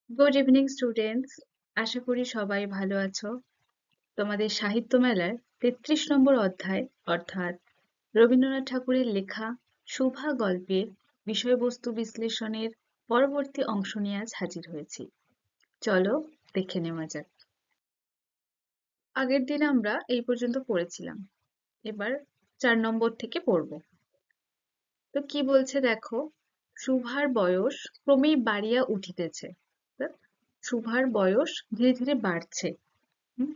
Good evening students, আশা করি সবাই ভালো আছো। তোমাদের সাহিত্য মেলার ৩৩ নম্বর অধ্যায় অর্থাৎ রবীন্দ্রনাথ ঠাকুরের লেখা শুভা গল্পের বিষয়বস্তু বিশ্লেষণের পরবর্তী অংশ নিয়ে আজ হাজির হয়েছি। চলো দেখে নেওয়া যাক। আগের দিন আমরা এই পর্যন্ত পড়েছিলাম, এবার ৪ নম্বর থেকে পড়ব। তো কি বলছে দেখো, শুভার বয়স ক্রমেই বাড়িয়া উঠিতেছে। তা শুভার বয়স ধীরে ধীরে বাড়ছে। হুম?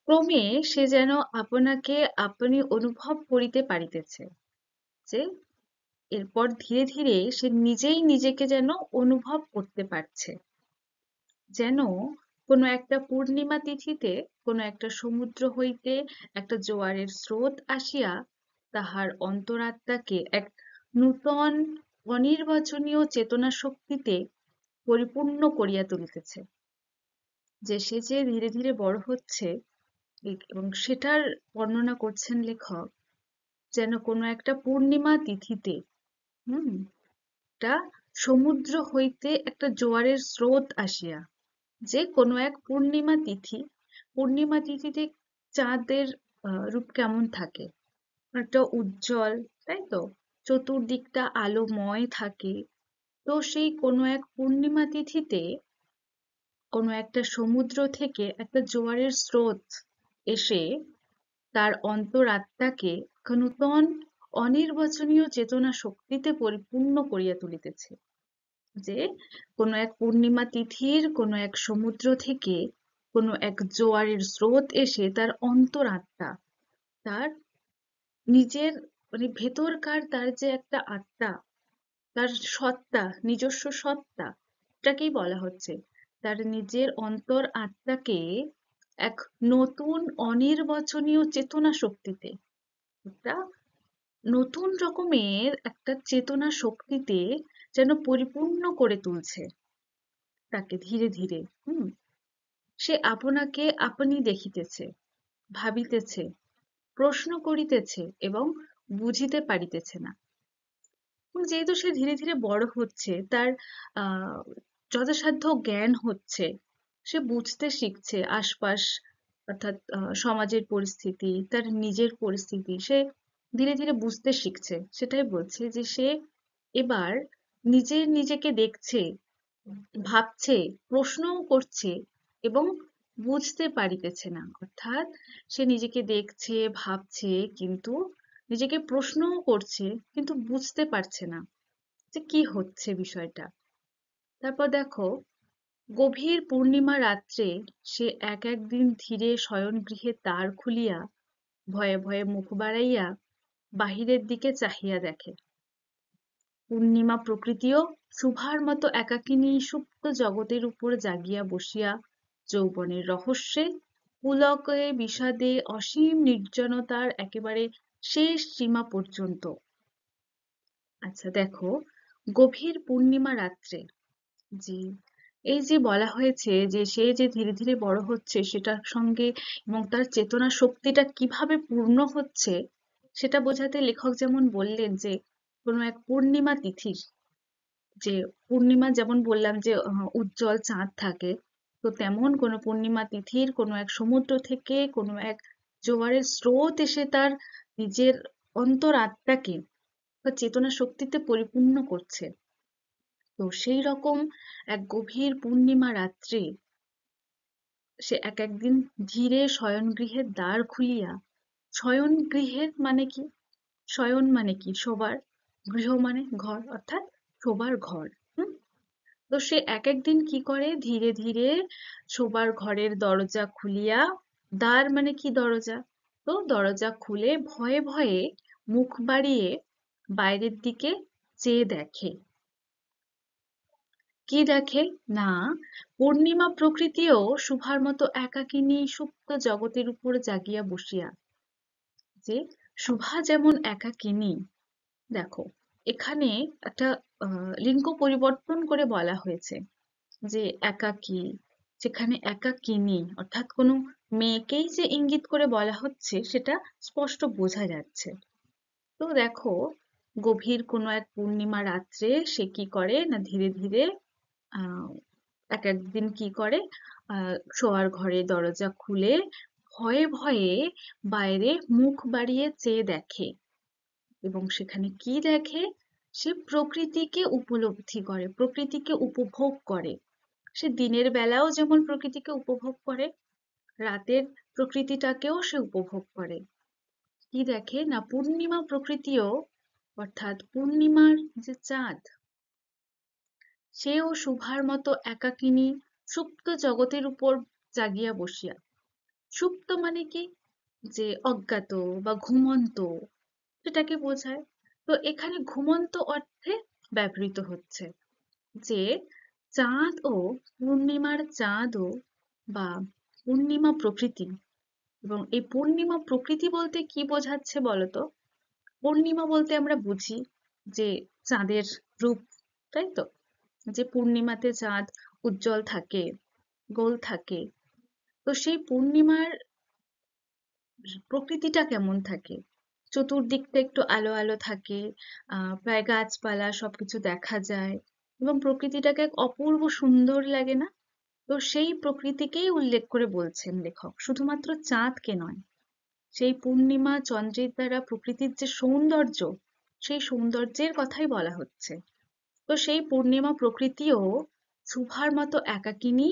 ক্রমে সে যেন আপনাকে আপনি অনুভব করিতে পারিতেছে, যে এরপর ধীরে ধীরে সে নিজেই নিজেকে যেন অনুভব করতে পারছে, যেন কোনো একটা পূর্ণিমা তিথিতে কোনো একটা সমুদ্র হইতে একটা জোয়ারের স্রোত আসিয়া তাহার অন্তরাত্মাকে এক নূতন অনির্বচনীয় চেতনা শক্তিতে পরিপূর্ণ করিয়া তুলিতেছে। যে সে যে ধীরে ধীরে বড় হচ্ছে এবং সেটার বর্ণনা করছেন লেখক, যেন কোনো একটা পূর্ণিমা তিথিতে হুম একটা সমুদ্র হইতে একটা জোয়ারের স্রোত আসিয়া, যে কোনো এক পূর্ণিমা তিথিতে চাঁদের রূপ কেমন থাকে, একটা উজ্জ্বল, তাই তো, চতুর্দিকটা আলোময় থাকে। তো সেই কোনো এক পূর্ণিমা তিথিতে কোনো একটা সমুদ্র থেকে একটা জোয়ারের স্রোত এসে তার অন্তরাত্মাকে নূতন অনির্বচনীয় চেতনা শক্তিতে পরিপূর্ণ করিয়া তুলিতেছে। যে কোনো এক পূর্ণিমা তিথির কোনো এক সমুদ্র থেকে কোনো এক জোয়ারের স্রোত এসে তার অন্তরাত্মা, তার নিজের মানে ভেতরকার তার যে একটা আত্মা, তার সত্তা, নিজস্ব সত্তা, এটাকেই বলা হচ্ছে, তার নিজের অন্তর আত্মাকে এক নতুন অনির্বচনীয় চেতনা শক্তিতে, একটা নতুন রকমের একটা চেতনা শক্তিতে যেন পরিপূর্ণ করে তুলছে তাকে ধীরে ধীরে। সে আপনাকে আপনি দেখিতেছে, ভাবিতেছে, প্রশ্ন করিতেছে এবং বুঝিতে পারিতেছে না। যেহেতু সে ধীরে ধীরে বড় হচ্ছে, তার আহ যথাসাধ্য জ্ঞান হচ্ছে, সে বুঝতে শিখছে আশপাশ, অর্থাৎ সমাজের পরিস্থিতি, তার নিজের পরিস্থিতি সে ধীরে ধীরে বুঝতে শিখছে। সেটাই বলছে যে সে এবার নিজেকে দেখছে, ভাবছে, প্রশ্নও করছে এবং বুঝতে পারিতেছে না। অর্থাৎ সে নিজেকে দেখছে, ভাবছে, কিন্তু নিজেকে প্রশ্নও করছে, কিন্তু বুঝতে পারছে না যে কি হচ্ছে বিষয়টা। তারপর দেখো, গভীর পূর্ণিমা রাত্রে সে এক একদিন ধীরে শয়নগৃহের দ্বার খুলিয়া ভয়ে ভয়ে মুখ বাড়াইয়া বাহিরের দিকে চাহিয়া দেখে। পূর্ণিমা প্রকৃতিও শুভার মতো একাকিনী সুপ্ত জগতের উপর জাগিয়া বসিয়া যৌবনের রহস্যে, পুলকে বিষাদে, অসীম নির্জনতার একেবারে শেষ সীমা পর্যন্ত। আচ্ছা দেখো, গভীর পূর্ণিমা রাত্রে, জি, এই যে বলা হয়েছে যে সে যে ধীরে ধীরে বড় হচ্ছে সেটার সঙ্গে এবং তার চেতনা শক্তিটা কিভাবে পূর্ণ হচ্ছে সেটা বোঝাতে লেখক যেমন বললেন যে কোনো এক পূর্ণিমা তিথির, যে পূর্ণিমা যেমন বললাম যে উজ্জ্বল চাঁদ থাকে, তো তেমন কোনো পূর্ণিমা তিথির কোনো এক সমুদ্র থেকে কোনো এক জোয়ারের স্রোত এসে তার নিজের অন্তরাত্মাকে বা চেতনা শক্তিতে পরিপূর্ণ করছে। তো সেই রকম এক গভীর পূর্ণিমা রাত্রে সে এক একদিন ধীরে শয়নগৃহের দ্বার খুলিয়া, শয়নগৃহের মানে কি, শয়ন মানে কি শোবার, গৃহ মানে ঘর, অর্থাৎ শোবার ঘর। হুম তো সে এক একদিন কি করে, ধীরে ধীরে শোবার ঘরের দরজা খুলিয়া, দ্বার মানে কি দরজা, তো দরজা খুলে ভয়ে ভয়ে মুখ বাড়িয়ে বাইরের দিকে চেয়ে দেখে। কি দেখে না, পূর্ণিমা প্রকৃতিও শুভার মতো একাকিনী সুপ্ত জগতের উপর জাগিয়া বসিয়া। যে শুভা যেমন একাকিনী, দেখো এখানে একটা লিঙ্গ পরিবর্তন করে বলা হয়েছে যে একাকী, যেখানে একাকিনী অর্থাৎ কোনো মেয়েকেই যে ইঙ্গিত করে বলা হচ্ছে সেটা স্পষ্ট বোঝা যাচ্ছে। তো দেখো, গভীর কোনো এক পূর্ণিমা রাত্রে সে কি করে না, ধীরে ধীরে আহ এক একদিন কি করে, শোয়ার ঘরে দরজা খুলে ভয়ে ভয়ে বাইরে মুখ বাড়িয়ে চেয়ে দেখে, এবং সেখানে কি দেখে, সে প্রকৃতিকে উপলব্ধি করে, প্রকৃতিকে উপভোগ করে। সে দিনের বেলাও যেমন প্রকৃতিকে উপভোগ করে, রাতের প্রকৃতিটাকেও সে উপভোগ করে। কি দেখে না, পূর্ণিমা প্রকৃতিও, অর্থাৎ পূর্ণিমার যে চাঁদ, সেও শুভার মতো একাকিনী সুপ্ত জগতের উপর জাগিয়া বসিয়া। সুপ্ত মানে কি, যে অজ্ঞাত বা ঘুমন্ত, সেটাকে বোঝায়। তো এখানে ঘুমন্ত অর্থে ব্যবহৃত হচ্ছে, যে চাঁদ ও পূর্ণিমার চাঁদও বা পূর্ণিমা প্রকৃতি। এবং এই পূর্ণিমা প্রকৃতি বলতে কি বোঝাচ্ছে বলতো? পূর্ণিমা বলতে আমরা বুঝি যে চাঁদের রূপ, তাই তো? যে পূর্ণিমাতে চাঁদ উজ্জ্বল থাকে, গোল থাকে। তো সেই পূর্ণিমার প্রকৃতিটা কেমন থাকে? চতুর্দিকটা একটু আলো আলো থাকে, প্রায় গাছপালা সবকিছু দেখা যায়, এবং প্রকৃতিটাকে এক অপূর্ব সুন্দর লাগে না? তো সেই প্রকৃতিকেই উল্লেখ করে বলছেন লেখক, শুধুমাত্র চাঁদকে নয়। সেই পূর্ণিমা চন্দ্রের দ্বারা প্রকৃতির যে সৌন্দর্য, সেই সৌন্দর্যের কথাই বলা হচ্ছে। তো সেই পূর্ণিমা প্রকৃতিও সুভার মতো একাকিনী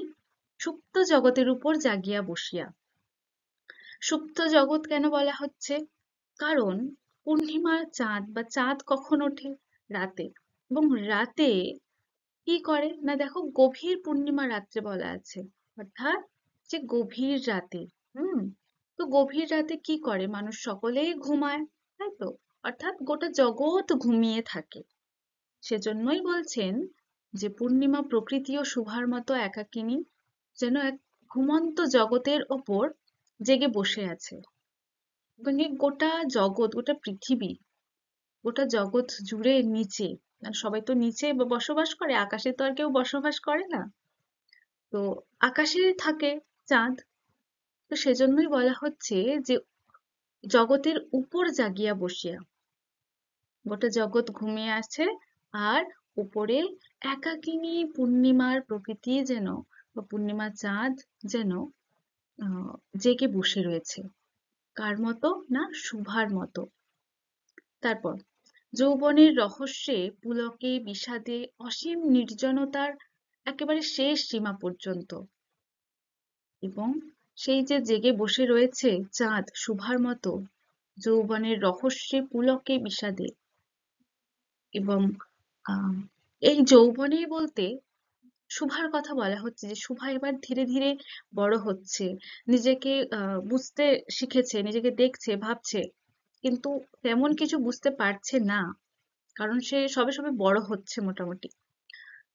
সুপ্ত জগতের উপর জাগিয়া বসিয়া। সুপ্ত জগৎ কেন বলা হচ্ছে? কারণ পূর্ণিমার চাঁদ বা চাঁদ কখন ওঠে? রাতে। এবং রাতে কি করে না, দেখো গভীর পূর্ণিমা রাত্রে বলা আছে, অর্থাৎ যে গভীর রাতে। হুম। তো গভীর রাতে কি করে? মানুষ সকলেই ঘুমায়, তাই তো? অর্থাৎ গোটা জগৎ ঘুমিয়ে থাকে। সেজন্যই বলছেন যে পূর্ণিমা প্রকৃতিও শুভার মতো একাকিনী, যেন এক ঘুমন্ত জগতের ওপর জেগে বসে আছে। মানে গোটা জগৎ, গোটা পৃথিবী, গোটা জগৎ জুড়ে নিচে, আর সবাই তো নিচে বসবাস করে, আকাশে তো আর কেউ বসবাস করে না। তো আকাশে থাকে চাঁদ। তো সেজন্যই বলা হচ্ছে যে জগতের উপর জাগিয়া বসিয়া। গোটা জগৎ ঘুমিয়ে আছে, আর উপরে একাকিনী পূর্ণিমার প্রকৃতি যেন, বা পূর্ণিমা চাঁদ যেন আহ, জেগে বসে রয়েছে। কার মতো না, শুভার মতো। তারপর যৌবনের রহস্যে পুলকে বিষাদে অসীম নির্জনতার একেবারে শেষ সীমা পর্যন্ত, এবং সেই যে জেগে বসে রয়েছে চাঁদ শুভার মতো যৌবনের রহস্যে পুলকে বিষাদে। এবং আহ এই যৌবনে বলতে শুভার কথা বলা হচ্ছে, যে শুভা এবার ধীরে ধীরে বড় হচ্ছে, নিজেকে বুঝতে শিখেছে, নিজেকে দেখছে, ভাবছে, কিন্তু তেমন কিছু বুঝতে পারছে না, কারণ সে সবে সবে বড় হচ্ছে মোটামুটি।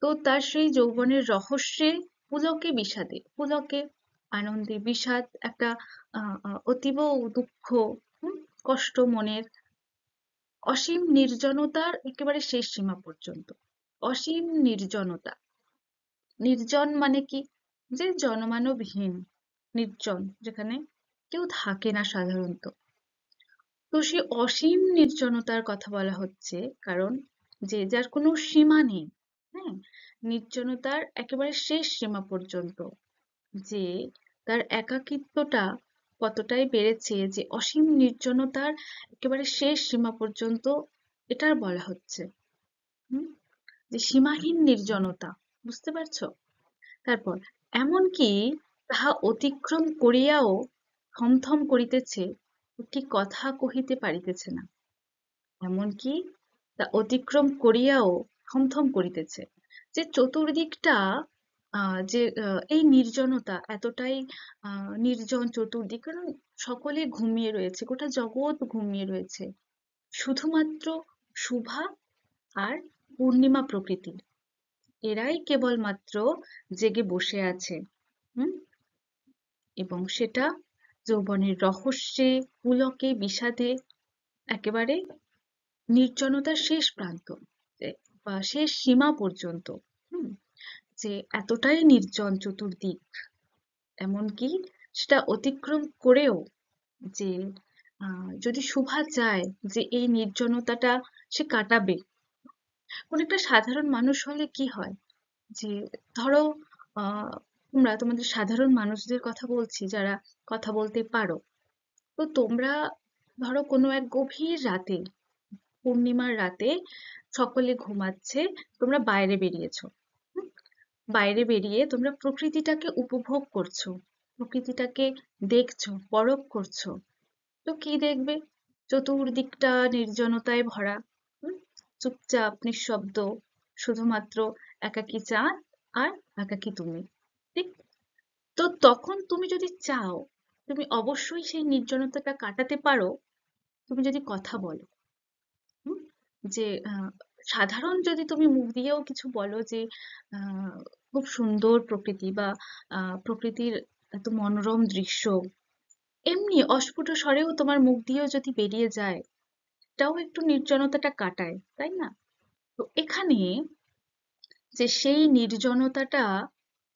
তো তার সেই যৌবনের রহস্যে পুলকে বিষাদে, পুলকে আনন্দে, বিষাদ একটা অতীব দুঃখ, হুম, কষ্ট মনের, অসীম নির্জনতার একেবারে শেষ সীমা পর্যন্ত। অসীম নির্জনতা, নির্জন মানে কি, যে জনমানবহীন, নির্জন, যেখানে কেউ থাকে না সাধারণত। তো সে অসীম নির্জনতার কথা বলা হচ্ছে, কারণ যে যার কোনো সীমা নেই। হ্যাঁ, নির্জনতার একেবারে শেষ সীমা পর্যন্ত, যে তার একাকিত্বটা কতটাই বেড়েছে, যে অসীম নির্জনতার একেবারে শেষ সীমা পর্যন্ত এটার বলা হচ্ছে। হুম, যে সীমাহীন নির্জনতা, বুঝতে পারছো? তারপর এমনকি তাহা অতিক্রম করিয়াও থমথম করিতেছে, একটি কথা কহিতে পারিতেছে না। এমনকি তা অতিক্রম করিয়াও থমথম করিতেছে, যে চতুর্দিকটা যে এই নির্জনতা এতটাই নির্জন চতুর্দিক, কারণ সকলে ঘুমিয়ে রয়েছে, গোটা জগৎ ঘুমিয়ে রয়েছে, শুধুমাত্র শুভা আর পূর্ণিমা প্রকৃতি, এরাই কেবলমাত্র জেগে বসে আছে। হুম, এবং সেটা যৌবনের রহস্যে পুলকে বিষাদে একেবারে নির্জনতার শেষ প্রান্ত, বা শেষ সীমা পর্যন্ত। হুম, যে এতটাই নির্জন চতুর্দিক, এমনকি সেটা অতিক্রম করেও, যে যদি শুভা চায় যে এই নির্জনতাটা সে কাটাবে, কোন একটা সাধারণ মানুষ হলে কি হয়, যে ধরো আহ তোমরা তোমাদের সাধারণ মানুষদের কথা বলছি যারা কথা বলতে পারো। তো তোমরা ধরো কোনো এক গভীর রাতে, পূর্ণিমার রাতে সকলে ঘুমাচ্ছে, তোমরা বাইরে বেরিয়েছো। হুম? বাইরে বেরিয়ে তোমরা প্রকৃতিটাকে উপভোগ করছো, প্রকৃতিটাকে দেখছো, পরখ করছো। তো কি দেখবে? চতুর্দিকটা নির্জনতায় ভরা। হুম? চুপচাপ নিঃশব্দ, শুধুমাত্র একাকী চাঁদ আর একাকী তুমি। ঠিক? তো তখন তুমি যদি চাও, তুমি অবশ্যই সেই নির্জনতাটা কাটাতে পারো। তুমি যদি কথা বলো, হুম? যে সাধারণ যদি তুমি মুখ দিয়েও কিছু বলো যে আহ, খুব সুন্দর প্রকৃতি, বা প্রকৃতির এত মনোরম দৃশ্য, এমনি অস্ফুট স্বরেও তোমার মুখ দিয়েও যদি বেরিয়ে যায়, এটাও একটু নির্জনতাটা কাটায়, তাই না? তো এখানে যে সেই নির্জনতাটা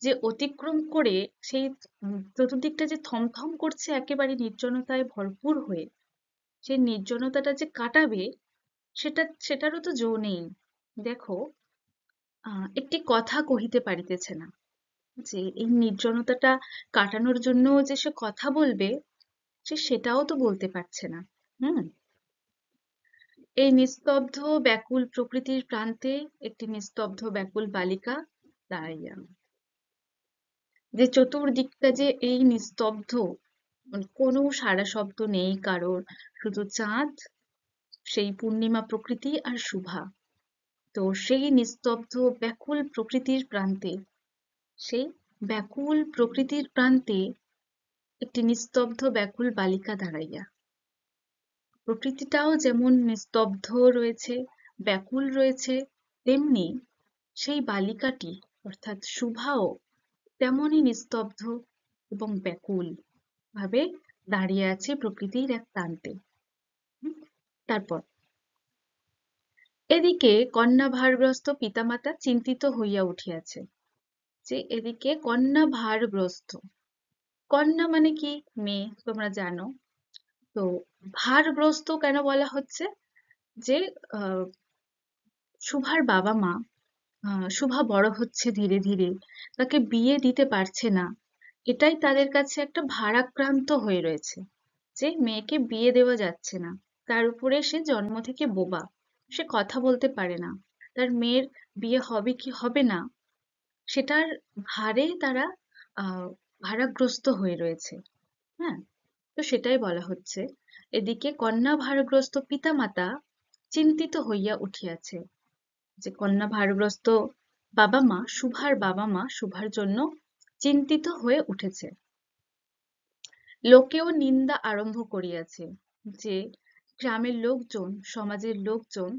যে অতিক্রম করে, সেই চতুর্দিকটা যে থমথম করছে একেবারে নির্জনতায় ভরপুর হয়ে, সেই নির্জনতাটা যে কাটাবে, সেটারও তো জো নেই। দেখো, একটি কথা কহিতে পারিতেছে না, যে এই নির্জনতাটা কাটানোর জন্য যে সে কথা বলবে, সেটাও তো বলতে পারছে না। হুম? এই নিস্তব্ধ ব্যাকুল প্রকৃতির প্রান্তে একটি নিস্তব্ধ ব্যাকুল বালিকা দাঁড়াইয়া। যে চতুর্দিকটা যে এই নিস্তব্ধ, মানে কোনো সাড়া শব্দ নেই কারোর, শুধু চাঁদ, সেই পূর্ণিমা প্রকৃতি আর শুভা। তো সেই নিস্তব্ধ ব্যাকুল প্রকৃতির প্রান্তে, সেই ব্যাকুল প্রকৃতির প্রান্তে একটি নিস্তব্ধ ব্যাকুল বালিকা দাঁড়াইয়া। প্রকৃতিটাও যেমন নিস্তব্ধ রয়েছে, ব্যাকুল রয়েছে, তেমনি সেই বালিকাটি অর্থাৎ শুভাও তেমনই নিস্তব্ধ এবং ব্যাকুল ভাবে দাঁড়িয়ে আছে প্রকৃতির এক প্রান্তে। হুম? তারপর এদিকে কন্যা ভারগ্রস্ত পিতামাতা চিন্তিত হইয়া উঠিয়াছে। যে এদিকে কন্যা ভারগ্রস্ত, কন্যা মানে কি? মেয়ে, তোমরা জানো। তো ভারগ্রস্ত কেন বলা হচ্ছে? যে আহ, শুভার বাবা মা, শুভা বড় হচ্ছে ধীরে ধীরে, তাকে বিয়ে দিতে পারছে না, এটাই তাদের কাছে একটা ভারাক্রান্ত হয়ে রয়েছে, যে মেয়েকে বিয়ে দেওয়া যাচ্ছে না। তার উপরে সে জন্ম থেকে বোবা, সে কথা বলতে পারে না, তার মেয়ের বিয়ে হবে কি হবে না সেটার ভারে তারা আহ ভারাগ্রস্ত হয়ে রয়েছে। হ্যাঁ, তো সেটাই বলা হচ্ছে, এদিকে কন্যা ভারগ্রস্ত পিতামাতা চিন্তিত হইয়া উঠিয়াছে। যে কন্যা ভারগ্রস্ত বাবা মা, শুভার বাবা মা শুভার জন্য চিন্তিত হয়ে উঠেছে। লোকেও নিন্দা আরম্ভ করিয়াছে। যে গ্রামের লোকজন, সমাজের লোকজন,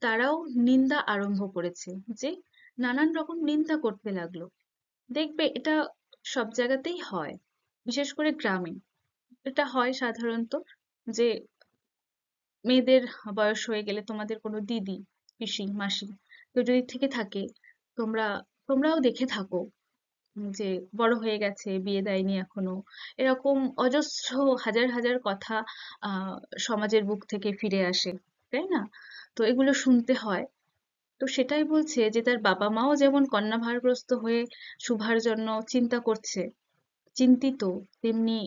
তারাও নিন্দা আরম্ভ করেছে, যে নানান রকম নিন্দা করতে লাগলো। দেখবে এটা সব জায়গাতেই হয়, বিশেষ করে গ্রামে এটা হয় সাধারণত। যে মেয়েদের বয়স হয়ে গেলে, তোমাদের কোনো দিদি, পিসি, মাসি কেউ যদি থেকে থাকে, তোমরা তোমরাও দেখে থাকো, যে বড় হয়ে গেছে, বিয়ে দেয়নি এখনো, এরকম অজস্র হাজার হাজার কথা আহ সমাজের বুক থেকে ফিরে আসে, তাই না? তো এগুলো শুনতে হয়। তো সেটাই বলছে যে তার বাবা মাও যেমন কন্যা ভারগ্রস্ত হয়ে শুভার জন্য চিন্তা করছে, চিন্তিত, তেমনি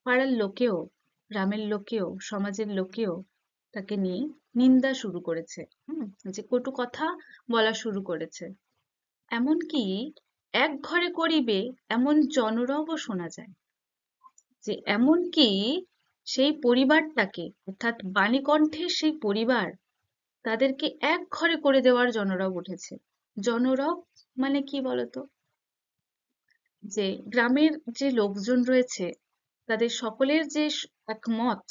পাড়ার লোকেও, গ্রামের লোকেও, সমাজের লোকেও তাকে নিয়ে নিন্দা শুরু করেছে। যে কটু কথা বলা শুরু করেছে। এমনকি এক ঘরে করিবে এমন জনরবও শোনা যায়। যে এমনকি সেই পরিবারটাকে, অর্থাৎ বাণীকণ্ঠের সেই পরিবার, তাদেরকে এক ঘরে করে দেওয়ার জনরব উঠেছে। জনরব মানে কি বলতো? যে গ্রামের যে লোকজন রয়েছে, তাদের সকলের যে এক মত,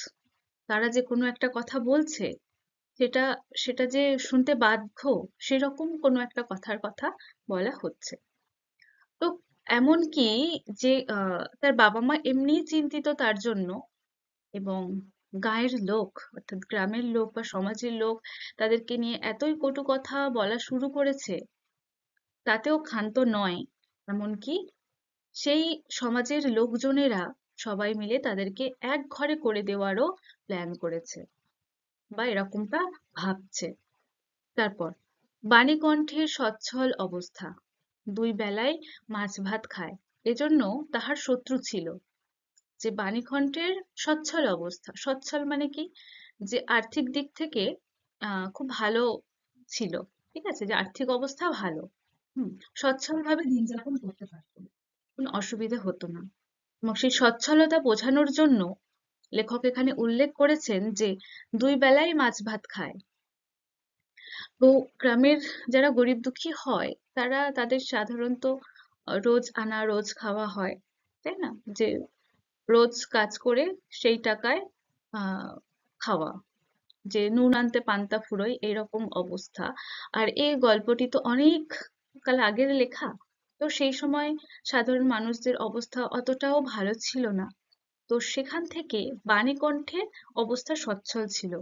তারা যে কোনো একটা কথা বলছে, সেটা সেটা যে শুনতে বাধ্য, সেরকম কোনো একটা কথার কথা বলা হচ্ছে। তো এমনকি যে তার বাবা মা এমনিই চিন্তিত তার জন্য, এবং গায়ের লোক অর্থাৎ গ্রামের লোক বা সমাজের লোক তাদেরকে নিয়ে এতই কটু কথা বলা শুরু করেছে, তাতেও ক্ষান্ত নয়। এমনকি সেই সমাজের লোকজনেরা সবাই মিলে তাদেরকে এক ঘরে করে দেওয়ারও প্ল্যান করেছে, বা এরকমটা ভাবছে। তারপর বাণীকণ্ঠের সচ্ছল অবস্থা, দুই বেলায় মাছ ভাত খায়, এজন্য তাহার শত্রু ছিল। যে বাণীকণ্ঠের সচ্ছল অবস্থা, সচ্ছল মানে কি, যে আর্থিক দিক থেকে খুব ভালো ছিল, ঠিক আছে, যে আর্থিক অবস্থা ভালো, সচ্ছল ভাবে দিন যাপন করতে পারতো, কোনো অসুবিধা হতো না। এবং সেই সচ্ছলতা বোঝানোর জন্য লেখক এখানে উল্লেখ করেছেন যে দুই বেলায় মাছ ভাত খায়। তো গ্রামের যারা গরিব দুঃখী হয় তারা তাদের সাধারণত রোজ আনা রোজ খাওয়া হয়, তাই না, যে রোজ কাজ করে সেই টাকায় আহ খাওয়া, যে নুন আনতে পান্তা ফুরোয় এরকম অবস্থা। আর এই গল্পটি তো অনেক কাল আগের লেখা, তো সেই সময় সাধারণ মানুষদের অবস্থা অতটাও ভালো ছিল না। তো সেখান থেকে বাণীকণ্ঠের অবস্থা সচ্ছল ছিল,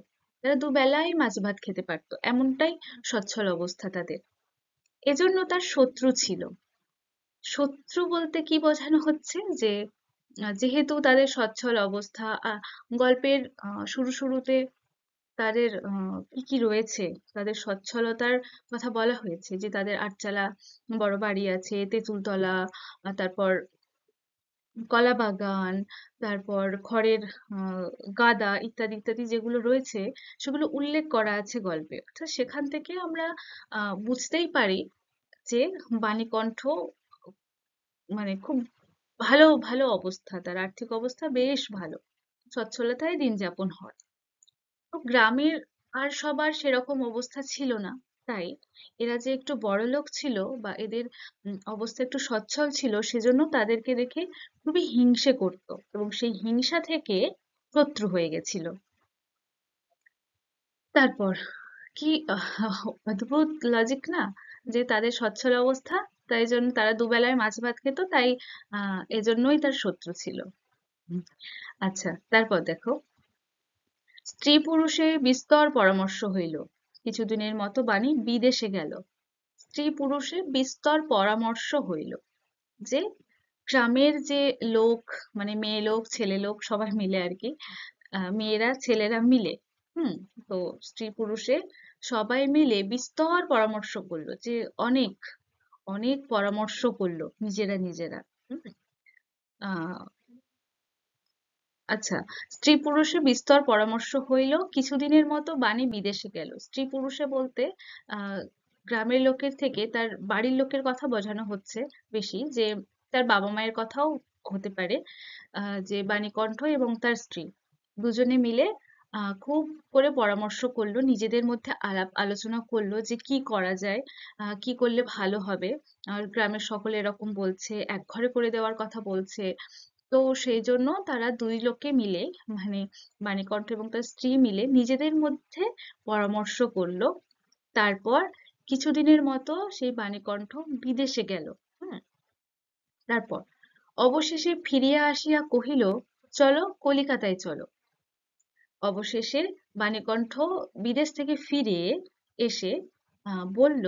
তারা দুবেলাই মাছ ভাত খেতে পারতো, এমনটাই সচ্ছল অবস্থা তাদের। এজন্য তার শত্রু ছিল। শত্রু বলতে কি বোঝানো হচ্ছে, যে যেহেতু তাদের সচ্ছল অবস্থা, গল্পের শুরুতে তাদের কি কি রয়েছে, তাদের সচ্ছলতার কথা বলা হয়েছে, যে তাদের আটচালা বড় বাড়ি আছে, তেঁতুলতলা, তারপর কলা বাগান, তারপর খড়ের গাদা ইত্যাদি ইত্যাদি যেগুলো রয়েছে, সেগুলো উল্লেখ করা আছে গল্পে। অর্থাৎ সেখান থেকে আমরা বুঝতেই পারি যে বাণীকণ্ঠ মানে খুব ভালো ভালো অবস্থা, তার আর্থিক অবস্থা বেশ ভালো, সচ্ছলতায় দিন যাপন হয়। তো গ্রামের আর সবার সেরকম অবস্থা ছিল না, তাই এরা যে একটু বড়লোক ছিল বা এদের অবস্থা একটু সচ্ছল ছিল, সেজন্য তাদেরকে দেখে খুবই হিংসে করত এবং সেই হিংসা থেকে শত্রু হয়ে গেছিল। তারপর কি অদ্ভুত লজিক না, যে তাদের সচ্ছল অবস্থা, তাই জন্য তারা দুবেলায় মাছ ভাত খেত, তাই এজন্যই তার শত্রু ছিল। হুম, আচ্ছা, তারপর দেখো, স্ত্রী পুরুষে বিস্তর পরামর্শ হইল, কিছুদিনের মতো বাণী বিদেশে গেল। স্ত্রী পুরুষে বিস্তর পরামর্শ হইল, যে গ্রামের যে লোক, মানে মেয়ে লোক ছেলে লোক সবাই মিলে আর কি, মেয়েরা ছেলেরা মিলে, হুম, তো স্ত্রী পুরুষে সবাই মিলে বিস্তর পরামর্শ করলো, যে অনেক অনেক পরামর্শ করলো নিজেরা নিজেরা। হুম, আহ আচ্ছা, স্ত্রী পুরুষে বিস্তর পরামর্শ হইল, কিছুদিনের মতো বাণী বিদেশে গেল। স্ত্রী পুরুষে বলতে আহ গ্রামের লোকের থেকে তার বাড়ির লোকের কথা বোঝানো হচ্ছে বেশি, যে তার বাবা মায়ের কথাও হতে পারে, যে বাণীকণ্ঠ এবং তার স্ত্রী দুজনে মিলে খুব করে পরামর্শ করলো, নিজেদের মধ্যে আলাপ আলোচনা করলো যে কি করা যায়, কি করলে ভালো হবে। আর গ্রামের সকলে এরকম বলছে, এক ঘরে করে দেওয়ার কথা বলছে। তো সেই জন্য তারা দুই লোকে মিলে, মানে বাণীকণ্ঠ এবং তার স্ত্রী মিলে নিজেদের মধ্যে পরামর্শ করলো। তারপর কিছুদিনের মতো সেই বাণীকণ্ঠ বিদেশে গেল। হুম, তারপর অবশেষে ফিরিয়া আসিয়া কহিল, চলো কলিকাতায় চলো। অবশেষে বাণীকণ্ঠ বিদেশ থেকে ফিরে এসে বলল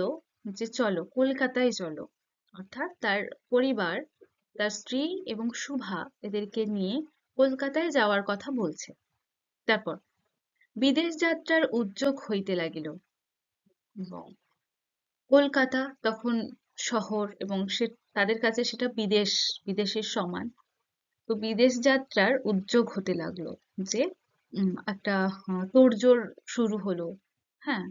যে চলো কলকাতায় চলো, অর্থাৎ তার পরিবার, তার স্ত্রী এবং সুভা এদেরকে নিয়ে কলকাতায় যাওয়ার কথা বলছে। তারপর বিদেশ যাত্রার উদ্যোগ হইতে লাগিল, এবং কলকাতা তখন শহর, এবং সে তাদের কাছে সেটা বিদেশ, বিদেশের সমান। তো বিদেশ যাত্রার উদ্যোগ হতে লাগলো, যে একটা তোড়জোড় শুরু হলো। হ্যাঁ,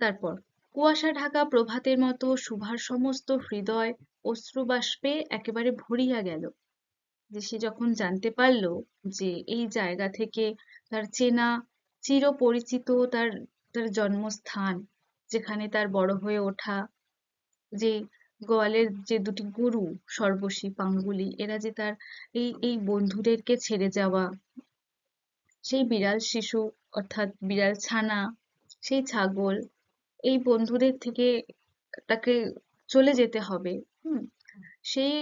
তারপর কুয়াশা ঢাকা প্রভাতের মতো সুভার সমস্ত হৃদয় অশ্রুবাষ্পে একেবারে ভরিয়া গেল, যে সে যখন জানতে পারলো যে এই জায়গা থেকে তার চেনা চিরপরিচিত তার তার জন্মস্থান, যেখানে তার বড় হয়ে ওঠা, যে গোয়ালের যে দুটি গরু সর্বশী পাঙ্গুলি, এরা যে তার এই এই বন্ধুদেরকে ছেড়ে যাওয়া, সেই বিড়াল শিশু অর্থাৎ বিড়াল ছানা, সেই ছাগল, এই বন্ধুদের থেকে তাকে চলে যেতে হবে। হুম, সেই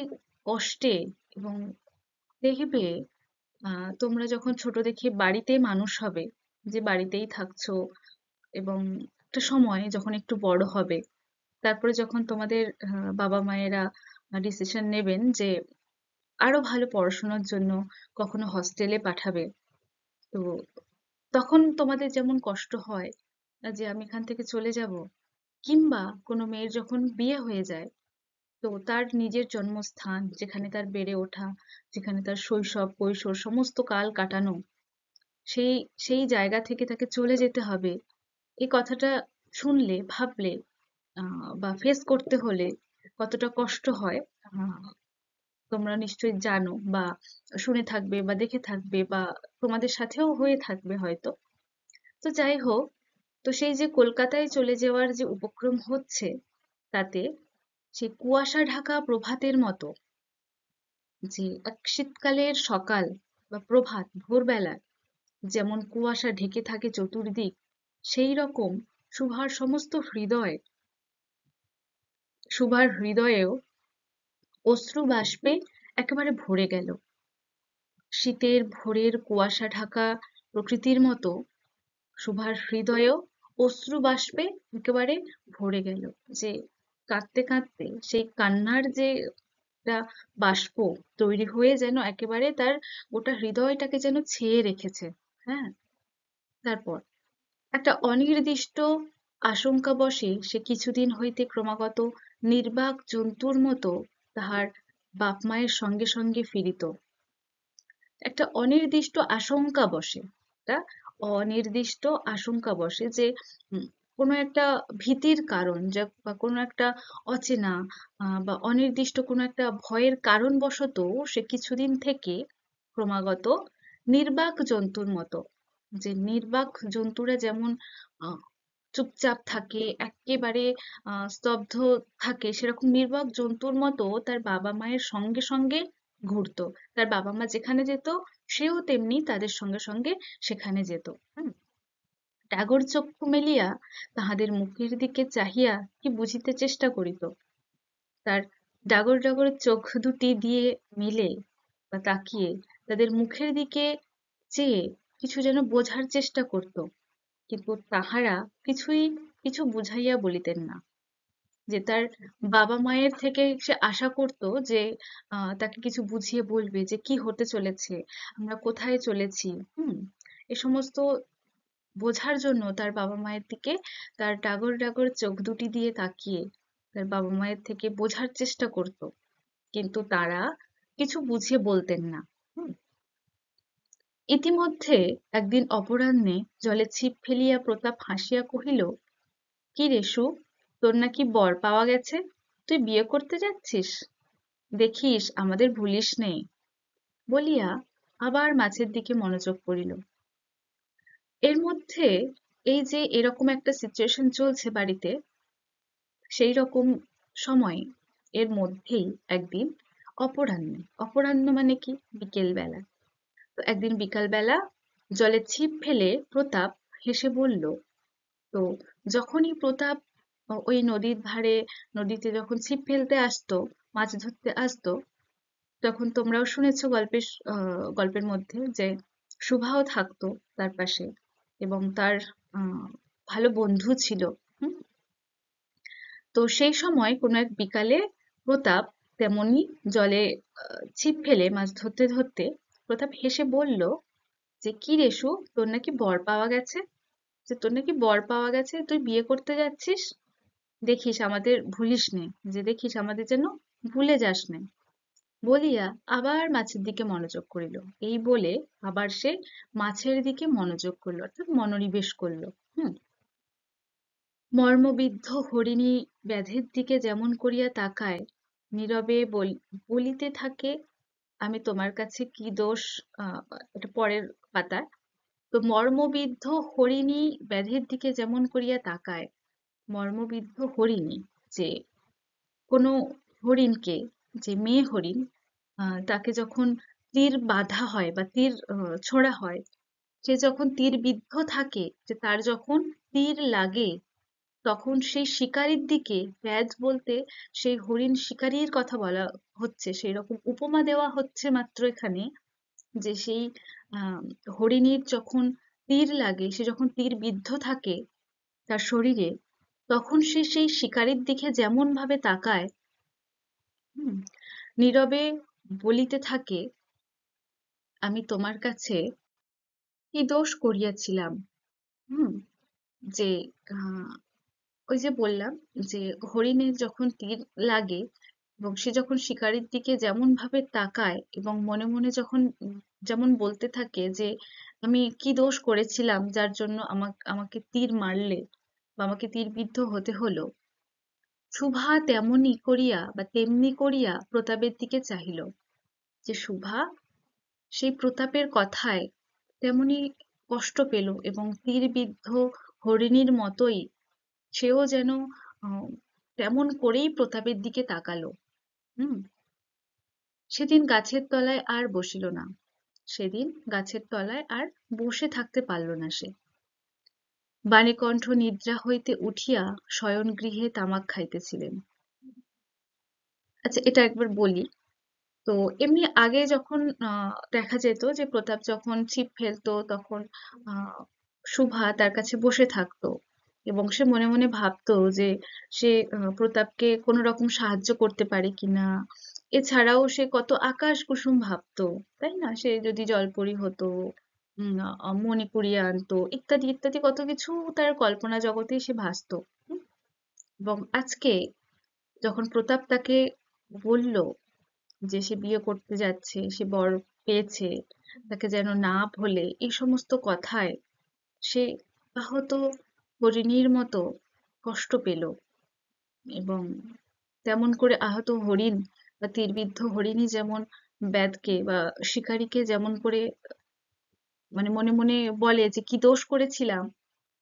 কষ্টে, এবং দেখবে তোমরা যখন ছোট দেখে বাড়িতে মানুষ হবে, যে বাড়িতেই থাকছো, এবং একটা সময় যখন একটু বড় হবে, তারপরে যখন তোমাদের বাবা মায়েরা ডিসিশন নেবেন যে আরো ভালো পড়াশোনার জন্য কখনো হস্টেলে পাঠাবে, তো তখন তোমাদের যেমন কষ্ট হয় যে আমি এখান থেকে চলে যাব, কিংবা কোনো মেয়ের যখন বিয়ে হয়ে যায়, তো তার নিজের জন্মস্থান, যেখানে তার বেড়ে ওঠা, যেখানে তার শৈশব কৈশোর সমস্ত কাল কাটানো, সেই সেই জায়গা থেকে তাকে চলে যেতে হবে, এই কথাটা শুনলে, ভাবলে বা ফেস করতে হলে কতটা কষ্ট হয়, তোমরা নিশ্চয়ই জানো বা শুনে থাকবে বা দেখে থাকবে বা তোমাদের সাথেও হয়ে থাকবে হয়তো। তো যাই হোক, তো সেই যে কলকাতায় চলে যাওয়ার যে উপক্রম হচ্ছে, তাতে সেই কুয়াশা ঢাকা প্রভাতের মতো, যে এক শীতকালের সকাল বা প্রভাত ভোরবেলা যেমন কুয়াশা ঢেকে থাকে চতুর্দিক, সেই রকম সুভার সমস্ত হৃদয়, সুভার হৃদয়েও অশ্রু বাষ্পে একেবারে ভরে গেল। শীতের ভোরের কুয়াশা ঢাকা প্রকৃতির মতো সুভার হৃদয়েও অশ্রু বাষ্পে একেবারে ভরে গেল। যে কাঁদতে কাঁদতে সেই কান্নার যে একটা বাষ্প তৈরি হয়ে যেন একেবারে তার গোটা হৃদয়টাকে যেন ছেয়ে রেখেছে। হ্যাঁ, তারপর একটা অনির্দিষ্ট আশঙ্কাবশে সে কিছুদিন হইতে ক্রমাগত নির্বাক জন্তুর মতো তাহার বাপ মায়ের সঙ্গে সঙ্গে ফিরিত। একটা অনির্দিষ্ট আশঙ্কা বসে, একটা অনির্দিষ্ট আশঙ্কা বসে যে কোনো একটা ভীতির কারণ, যা বা কোনো একটা অচেনা বা অনির্দিষ্ট কোনো একটা ভয়ের কারণবশত সে কিছুদিন থেকে ক্রমাগত নির্বাক জন্তুর মতো, যে নির্বাক জন্তুরা যেমন আহ, চুপচাপ থাকে, একেবারে স্তব্ধ থাকে, সেরকম নির্বাক জন্তুর মতো তার বাবা মায়ের সঙ্গে সঙ্গে ঘুরতো। তার বাবা মা যেখানে যেত, সেও তেমনি তাদের সঙ্গে সঙ্গে সেখানে যেত। হুম। টাগর চক্ষু মেলিয়া তাহাদের মুখের দিকে চাহিয়া কি বুঝিতে চেষ্টা করিত। তার ডাগর ডাগর চোখ দুটি দিয়ে মিলে বা তাকিয়ে তাদের মুখের দিকে চেয়ে কিছু যেন বোঝার চেষ্টা করত, কিন্তু তাহারা কিছুই কিছু বুঝাইয়া বলিতেন না। যে তার বাবা মায়ের থেকে সে আশা করত যে তাকে কিছু বুঝিয়ে বলবে যে কি হতে চলেছে, আমরা কোথায় চলেছি। এ সমস্ত বোঝার জন্য তার বাবা মায়ের দিকে তার ডাগর ডাগর চোখ দুটি দিয়ে তাকিয়ে তার বাবা মায়ের থেকে বোঝার চেষ্টা করত, কিন্তু তারা কিছু বুঝিয়ে বলতেন না। হুম। ইতিমধ্যে একদিন অপরাহ্নে জলে ছিপ ফেলিয়া প্রতাপ হাসিয়া কহিল, কি রে সু, তোর নাকি বর পাওয়া গেছে, তুই বিয়ে করতে যাচ্ছিস, দেখিস আমাদের ভুলিস নেই। বলিয়া আবার মাছের দিকে মনোযোগ করিল। এর মধ্যে এই যে এরকম একটা সিচুয়েশন চলছে বাড়িতে, সেই রকম সময় এর মধ্যেই একদিন অপরাহ্নে, অপরাহ্ন মানে কি, বিকেল বেলা, তো একদিন বিকাল বেলা জলে ছিপ ফেলে প্রতাপ হেসে বলল, তো যখনই প্রতাপ ওই নদীর ধারে, নদীতে যখন ছিপ ফেলতে আসতো, মাছ ধরতে আসতো, তখন তোমরাও শুনেছো গল্পের মধ্যে যে সুভাও থাকতো তার পাশে, এবং তার ভালো বন্ধু ছিল। হুম। তো সেই সময় কোনো এক বিকালে প্রতাপ তেমনি জলে ছিপ ফেলে মাছ ধরতে ধরতে প্রতাপ হেসে বলল যে, কি রেশু, তোর নাকি বর পাওয়া গেছে, যে তোর নাকি বর পাওয়া গেছে, তুই বিয়ে করতে যাচ্ছিস, দেখিস আমাদের ভুলিস নে, যে দেখিস আমাদের যেন ভুলে যাস নে। বলিয়া আবার মাছের দিকে মনোযোগ করিল। এই বলে আবার সে মাছের দিকে মনোযোগ করলো, অর্থাৎ মনোনিবেশ করলো। হুম। মর্মবিদ্ধ হরিণী ব্যাধির দিকে যেমন করিয়া তাকায়, নীরবে বলিতে থাকে, আমি তোমার কাছে কি দোষ, এটা পরের পাতায়। তো মর্মবিদ্ধ হরিণী ব্যাধির দিকে যেমন করিয়া তাকায়, মর্মবিদ্ধ হরিণী, যে কোনো হরিণকে, যে মেয়ে হরিণ, তাকে যখন তীর বাঁধা হয় বা তীর ছোড়া হয়, সে যখন তীর বিদ্ধ থাকে, যে তার যখন তীর লাগে, তখন সেই শিকারীর দিকে, ব্যাজ বলতে সেই হরিণ শিকারীর কথা বলা হচ্ছে, সেই রকম উপমা দেওয়া হচ্ছে মাত্র এখানে, যে সেই আহ হরিণীর যখন তীর লাগে, সে যখন তীর বিদ্ধ থাকে তার শরীরে, তখন সে সেই শিকারীর দিকে যেমন ভাবে তাকায়, হুম, নীরবে বলিতে থাকে, আমি তোমার কাছে কি দোষ করিয়াছিলাম। হুম। যে ওই যে বললাম যে হরিণের যখন তীর লাগে, এবং সে যখন শিকারীর দিকে যেমন ভাবে তাকায় এবং মনে মনে যখন যেমন বলতে থাকে যে আমি কি দোষ করেছিলাম যার জন্য আমাকে তীর মারলে বা আমাকে তীরবিদ্ধ হতে হলো, সুভা তেমনি করিয়া বা তেমনি করিয়া প্রতাপের দিকে চাহিল। যে সুভা সেই প্রতাপের কথায় তেমনি কষ্ট পেল এবং তীরবিদ্ধ হরিণীর মতোই সেও যেন আহ, তেমন করেই প্রতাপের দিকে তাকালো। হুম। সেদিন গাছের তলায় আর বসিল না। সেদিন গাছের তলায় আর বসে থাকতে পারল না সে। বাণীকণ্ঠ নিদ্রা হইতে উঠিয়া শয়নগৃহে তামাক খাইতেছিলেন। আচ্ছা, এটা একবার বলি। তো এমনি আগে যখন দেখা যেত যে প্রতাপ যখন ছিপ ফেলতো তখন আহ সুভা তার কাছে বসে থাকতো এবং সে মনে মনে ভাবতো যে সে প্রতাপকে কোনো রকম সাহায্য করতে পারে কিনা। এছাড়াও সে কত আকাশ কুসুম ভাবতো, তাই না? সে যদি জলপরি হতো, মণি কুড়িয়ে আনতো, ইত্যাদি ইত্যাদি কত কিছু তার কল্পনা জগতেই সে ভাসতো। হুম। এবং আজকে যখন প্রতাপ তাকে বলল যে সে বিয়ে করতে যাচ্ছে, সে বর পেয়েছে, তাকে যেন না ভোলে, এই সমস্ত কথায় সে আহত হরিণীর মতো কষ্ট পেল। এবং তেমন করে আহত হরিণ বা তীরবিদ্ধ হরিণী যেমন ব্যাধকে বা শিকারীকে যেমন করে মানে মনে মনে বলে যে কি দোষ করেছিলাম,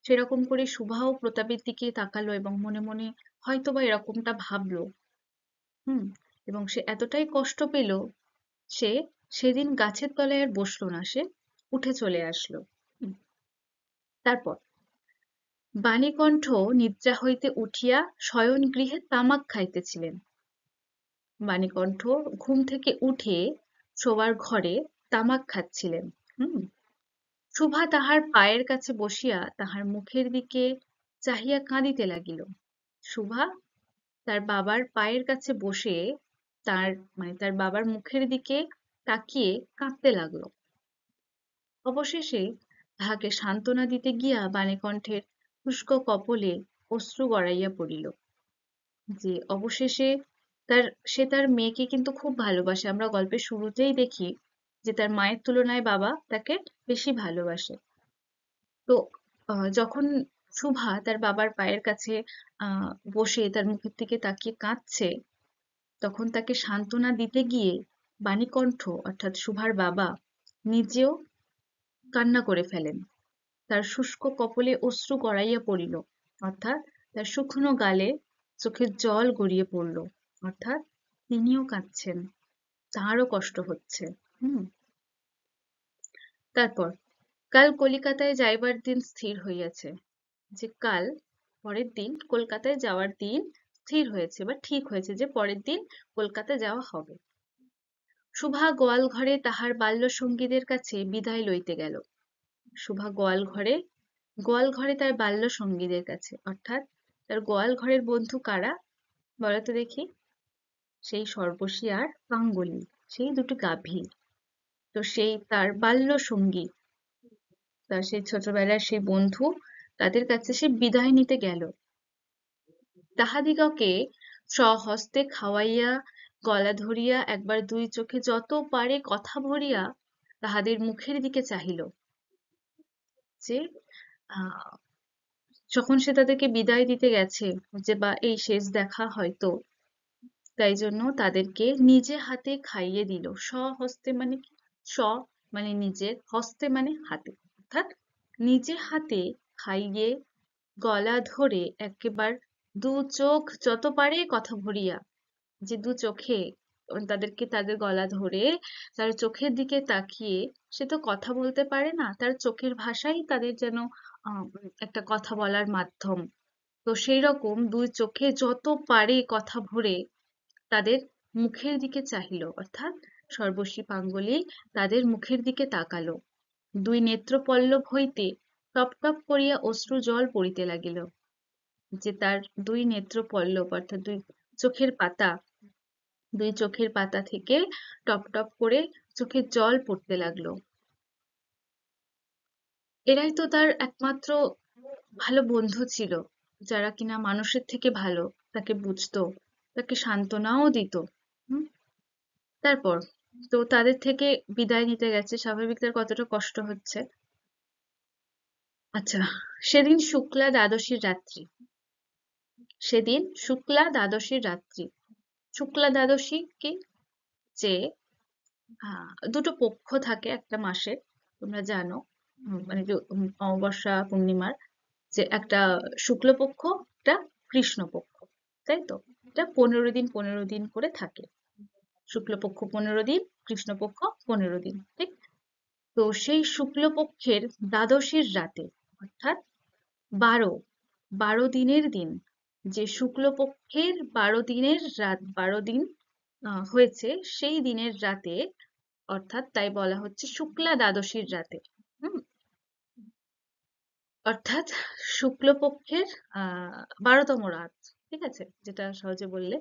সেরকম করে সুভাও প্রতাপের দিকে তাকালো এবং মনে মনে হয়তোবা এরকমটা ভাবলো। হুম। এবং সে এতটাই কষ্ট পেল, সে সেদিন গাছের তলায় আর বসলো না, সে উঠে চলে আসলো। হুম। তারপর বাণীকণ্ঠ নিদ্রা হইতে উঠিয়া শয়নগৃহে তামাক খাইতেছিলেন। বাণীকণ্ঠ ঘুম থেকে উঠে শোবার ঘরে তামাক খাচ্ছিলেন। হুম। সুভা তাহার পায়ের কাছে বসিয়া তাহার মুখের দিকে চাহিয়া কাঁদিতে লাগিল। সুভা তার বাবার পায়ের কাছে বসে তার মানে তার বাবার মুখের দিকে তাকিয়ে কাঁদতে লাগলো। অবশেষে তাহাকে সান্ত্বনা দিতে গিয়া বাণীকণ্ঠের শুষ্ক কপোলে অশ্রু গড়াইয়া পড়িল। যে অবশেষে তার সে তার মেয়েকে কিন্তু খুব ভালোবাসে। আমরা গল্পের শুরুতেই দেখি যে তার মায়ের তুলনায় বাবা তাকে বেশি ভালোবাসে। তো যখন সুভা তার বাবার পায়ের কাছে বসে তার মুখের দিকে তাকিয়ে কাঁদছে, তখন তাকে সান্ত্বনা দিতে গিয়ে বাণীকণ্ঠ অর্থাৎ সুভার বাবা নিজেও কান্না করে ফেলেন। তার শুষ্ক কপোলে অশ্রু গড়াইয়া পড়িল, অর্থাৎ তার শুকনো গালে চোখের জল গড়িয়ে পড়ল, অর্থাৎ তিনিও কাঁদছেন, তাঁরও কষ্ট হচ্ছে। হুম। তারপর কাল কলিকাতায় যাইবার দিন স্থির হইয়াছে। যে কাল পরের দিন কলকাতায় যাওয়ার দিন স্থির হয়েছে বা ঠিক হয়েছে যে পরের দিন কলকাতা যাওয়া হবে। সুভা গোয়াল ঘরে তাহার বাল্য সঙ্গীদের কাছে বিদায় লইতে গেল। সুভা গোয়াল ঘরে তার বাল্য সঙ্গীদের কাছে, অর্থাৎ তার গোয়াল ঘরের বন্ধু কারা বলতো দেখি? সেই সর্বশী আর পাঙ্গলি, সেই দুটো গাভী। তো সেই তার বাল্য সঙ্গী, তার সেই ছোটবেলার সেই বন্ধু, তাদের কাছে সে বিদায় নিতে গেল। তাহাদিগকে স্বহস্তে খাওয়াইয়া গলা ধরিয়া একবার দুই চোখে যত পারে কথা ভরিয়া তাহাদের মুখের দিকে চাহিল। যে আহ যখন সে তাদেরকে বিদায় দিতে গেছে, যে বা এই শেষ দেখা হয়তো, তাই জন্য তাদেরকে নিজে হাতে খাইয়ে দিল। স্বহস্তে মানে কি? স্ব মানে নিজের, হস্তে মানে হাতে, অর্থাৎ নিজে হাতে খাইয়ে গলা ধরে একেবার দু চোখ যত পারে কথা ভরিয়া, যে দু চোখে তাদেরকে তাদের গলা ধরে তার চোখের দিকে তাকিয়ে, সে তো কথা বলতে পারে না, তার চোখের ভাষাই তাদের যেন আহ, একটা কথা বলার মাধ্যম। তো সেই রকম দুই চোখে যত পারে কথা ভরে তাদের মুখের দিকে চাহিল, অর্থাৎ সর্বশী পাঙ্গলি তাদের মুখের দিকে তাকালো। দুই নেত্রপল্লব হইতে টপ টপ করিয়া অশ্রু জল পড়িতে লাগিল। যে তার দুই নেত্রপল্লব অর্থাৎ দুই চোখের পাতা থেকে টপ টপ করে চোখের জল পড়তে লাগলো। এরাই তো তার একমাত্র ভালো বন্ধু ছিল, যারা কিনা মানুষের থেকে ভালো তাকে বুঝতো, তাকে সান্ত্বনাও দিত। হুম। তারপর তো তাদের থেকে বিদায় নিতে গেছে, স্বাভাবিক তার কতটা কষ্ট হচ্ছে। আচ্ছা, সেদিন শুক্লা দ্বাদশীর রাত্রি। সেদিন শুক্লা দ্বাদশীর রাত্রি। শুক্লা দ্বাদশী কি? যে দুটো পক্ষ থাকে একটা মাসে, তোমরা জানো। মানে যে অমাবস্যা পূর্ণিমার যে একটা শুক্লপক্ষ, একটা কৃষ্ণপক্ষ, তাই তো? এটা 15 দিন 15 দিন করে থাকে। শুক্লপক্ষ 15 দিন, কৃষ্ণপক্ষ 15 দিন, ঠিক? তো সেই শুক্লপক্ষের দ্বাদশীর রাতে, অর্থাৎ 12 দিনের দিন, যে শুক্লপক্ষের 12 দিনের রাত, 12 দিন হয়েছে, সেই দিনের রাতে, অর্থাৎ তাই বলা হচ্ছে শুক্লা দ্বাদশীর রাতে। হুম। অর্থাৎ শুক্লপক্ষের 12তম রাত, ঠিক আছে, যেটা সহজে বললে।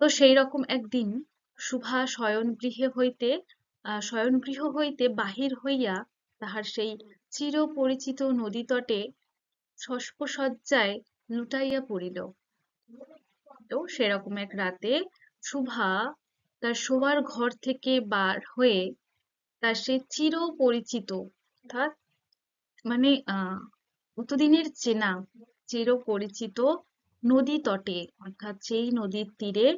তো সেই রকম একদিন শুভা শয়নগৃহ হইতে বাহির হইয়া তাহার সেই চিরপরিচিত নদীতটে শস্পসজ্জায় লুটাইয়া পড়িল। তো সেরকম এক রাতে শুভা তার শোবার ঘর থেকে বার হয়ে তার সেই চিরপরিচিত, অর্থাৎ মানে কতদিনের চেনা, চিরপরিচিত নদী তটে, অর্থাৎ সেই নদীর তীরে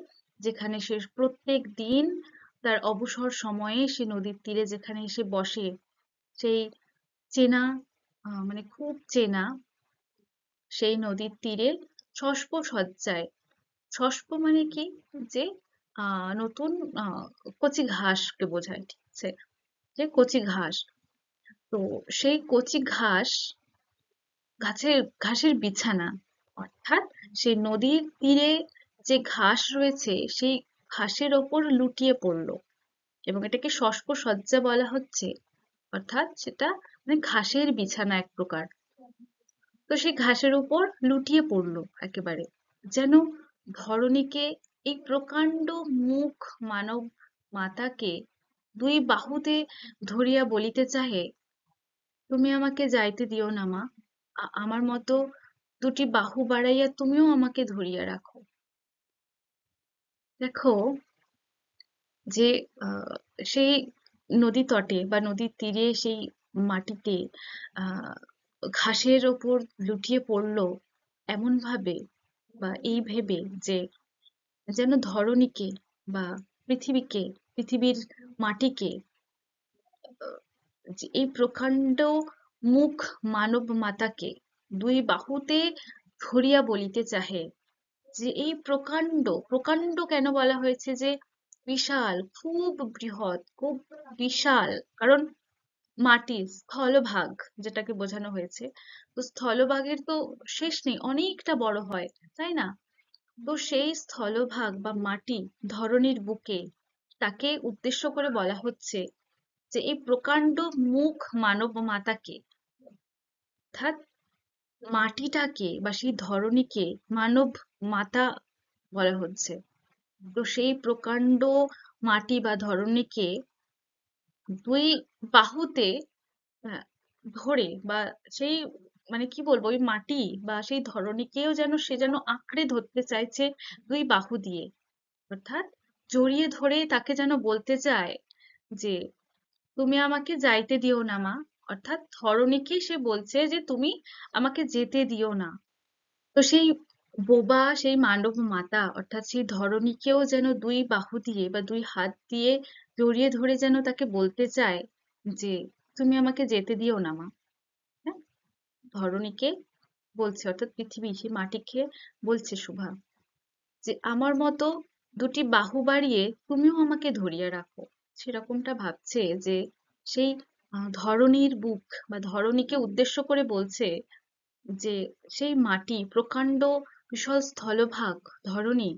যেখানে সে প্রত্যেক দিন তার অবসর সময়ে সে নদীর তীরে যেখানে এসে বসে, সেই চেনা, মানে খুব চেনা সেই নদীর তীরে শস্প সজ্জায়। শস্প মানে কি? যে নতুন কচি ঘাসকে বোঝায়, ঠিক আছে, যে কচি ঘাস। তো সেই কচি ঘাসের বিছানা, অর্থাৎ সেই নদীর তীরে যে ঘাস রয়েছে সেই ঘাসের ওপর লুটিয়ে পড়লো, এবং এটাকে শস্প সজ্জা বলা হচ্ছে। অর্থাৎ সেটা মানে ঘাসের বিছানা এক প্রকার। তো সেই ঘাসের উপর লুটিয়ে পড়লো একেবারে, যেন ধরণীকে, এই প্রকাণ্ড মুখ মানব মাতাকে দুই বাহুতে ধরিয়া বলিতে চাহে, তুমি আমাকে যাইতে দিও না মা, আমার মতো দুটি বাহু বাড়াইয়া তুমিও আমাকে ধরিয়া রাখো। দেখো যে সেই নদী তটে বা নদীর তীরে সেই মাটিতে আহ ঘাসের ওপর লুটিয়ে পড়লো এমন ভাবে বা এই ভেবে যে যেন ধরণীকে বা পৃথিবীকে, পৃথিবীর মাটিকে, যে এই প্রকাণ্ড মুখ মানব মাতাকে দুই বাহুতে ধরিয়া বলিতে চাহে, যে এই প্রকাণ্ড, প্রকাণ্ড কেন বলা হয়েছে? যে বিশাল, খুব বৃহৎ, খুব বিশাল, কারণ মাটি স্থলভাগ যেটাকে বোঝানো হয়েছে, তো স্থলভাগের তো শেষ নেই, অনেকটা বড় হয়, তাই না? তো সেই স্থলভাগ বা মাটি ধরণীর বুকে, তাকে উদ্দেশ্য করে বলা হচ্ছে যে এই প্রকাণ্ড মুখ মানব মাতাকে, অর্থাৎ মাটিটাকে বা সেই ধরণীকে মানব মাতা বলা হচ্ছে। তো সেই প্রকাণ্ড মাটি বা ধরণীকে দুই বাহুতে ধরে বা সেই, মানে কি বলবো, ওই মাটি বা সেই ধরণীকেও যেন সে যেন আঁকড়ে ধরতে চাইছে দুই বাহু দিয়ে, অর্থাৎ জড়িয়ে ধরে তাকে যেন বলতে চায় যে তুমি আমাকে যাইতে দিও না মা। অর্থাৎ ধরণীকে সে বলছে যে তুমি আমাকে যেতে দিও না। তো সেই বোবা সেই মানব মাতা, অর্থাৎ সেই ধরণীকেও যেন দুই বাহু দিয়ে বা দুই হাত দিয়ে জড়িয়ে ধরে যেন তাকে বলতে চায় যে তুমি আমাকে যেতে দিও না মা। হ্যাঁ, ধরণীকে বলছে, অর্থাৎ পৃথিবী সেই মাটিকে বলছে শুভা যে আমার মতো দুটি বাহু বাড়িয়ে তুমিও আমাকে ধরিয়ে রাখো। সেরকমটা ভাবছে যে সেই ধরণীর বুক বা ধরণীকে উদ্দেশ্য করে বলছে যে সেই মাটি, প্রকাণ্ড বিশাল স্থলভাগ ধরণী,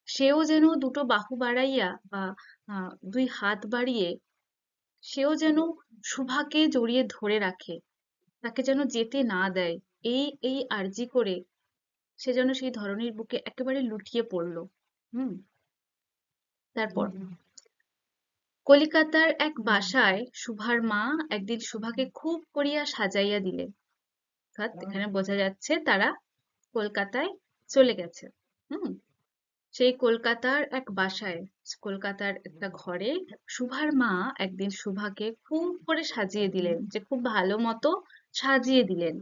সেও যেন দুটো বাহু বাড়াইয়া বা দুই হাত বাড়িয়ে সেও যেন সুভাকে জড়িয়ে ধরে রাখে, তাকে যেন যেতে না দেয়। এই আর্জি করে সে যেন সেই ধরণীর বুকে একেবারে লুটিয়ে পড়লো। হুম। তারপর কলিকাতার এক বাসায় সুভার মা একদিন সুভাকে খুব করিয়া সাজাইয়া দিলেন। অর্থাৎ এখানে বোঝা যাচ্ছে তারা কলকাতায় চলে গেছে। হুম। সেই কলকাতার এক বাসায়, কলকাতার একটা ঘরে সুভার মা একদিন সুভাকে খুব করে সাজিয়ে দিলেন, যে খুব ভালো মতো সাজিয়ে দিলেন।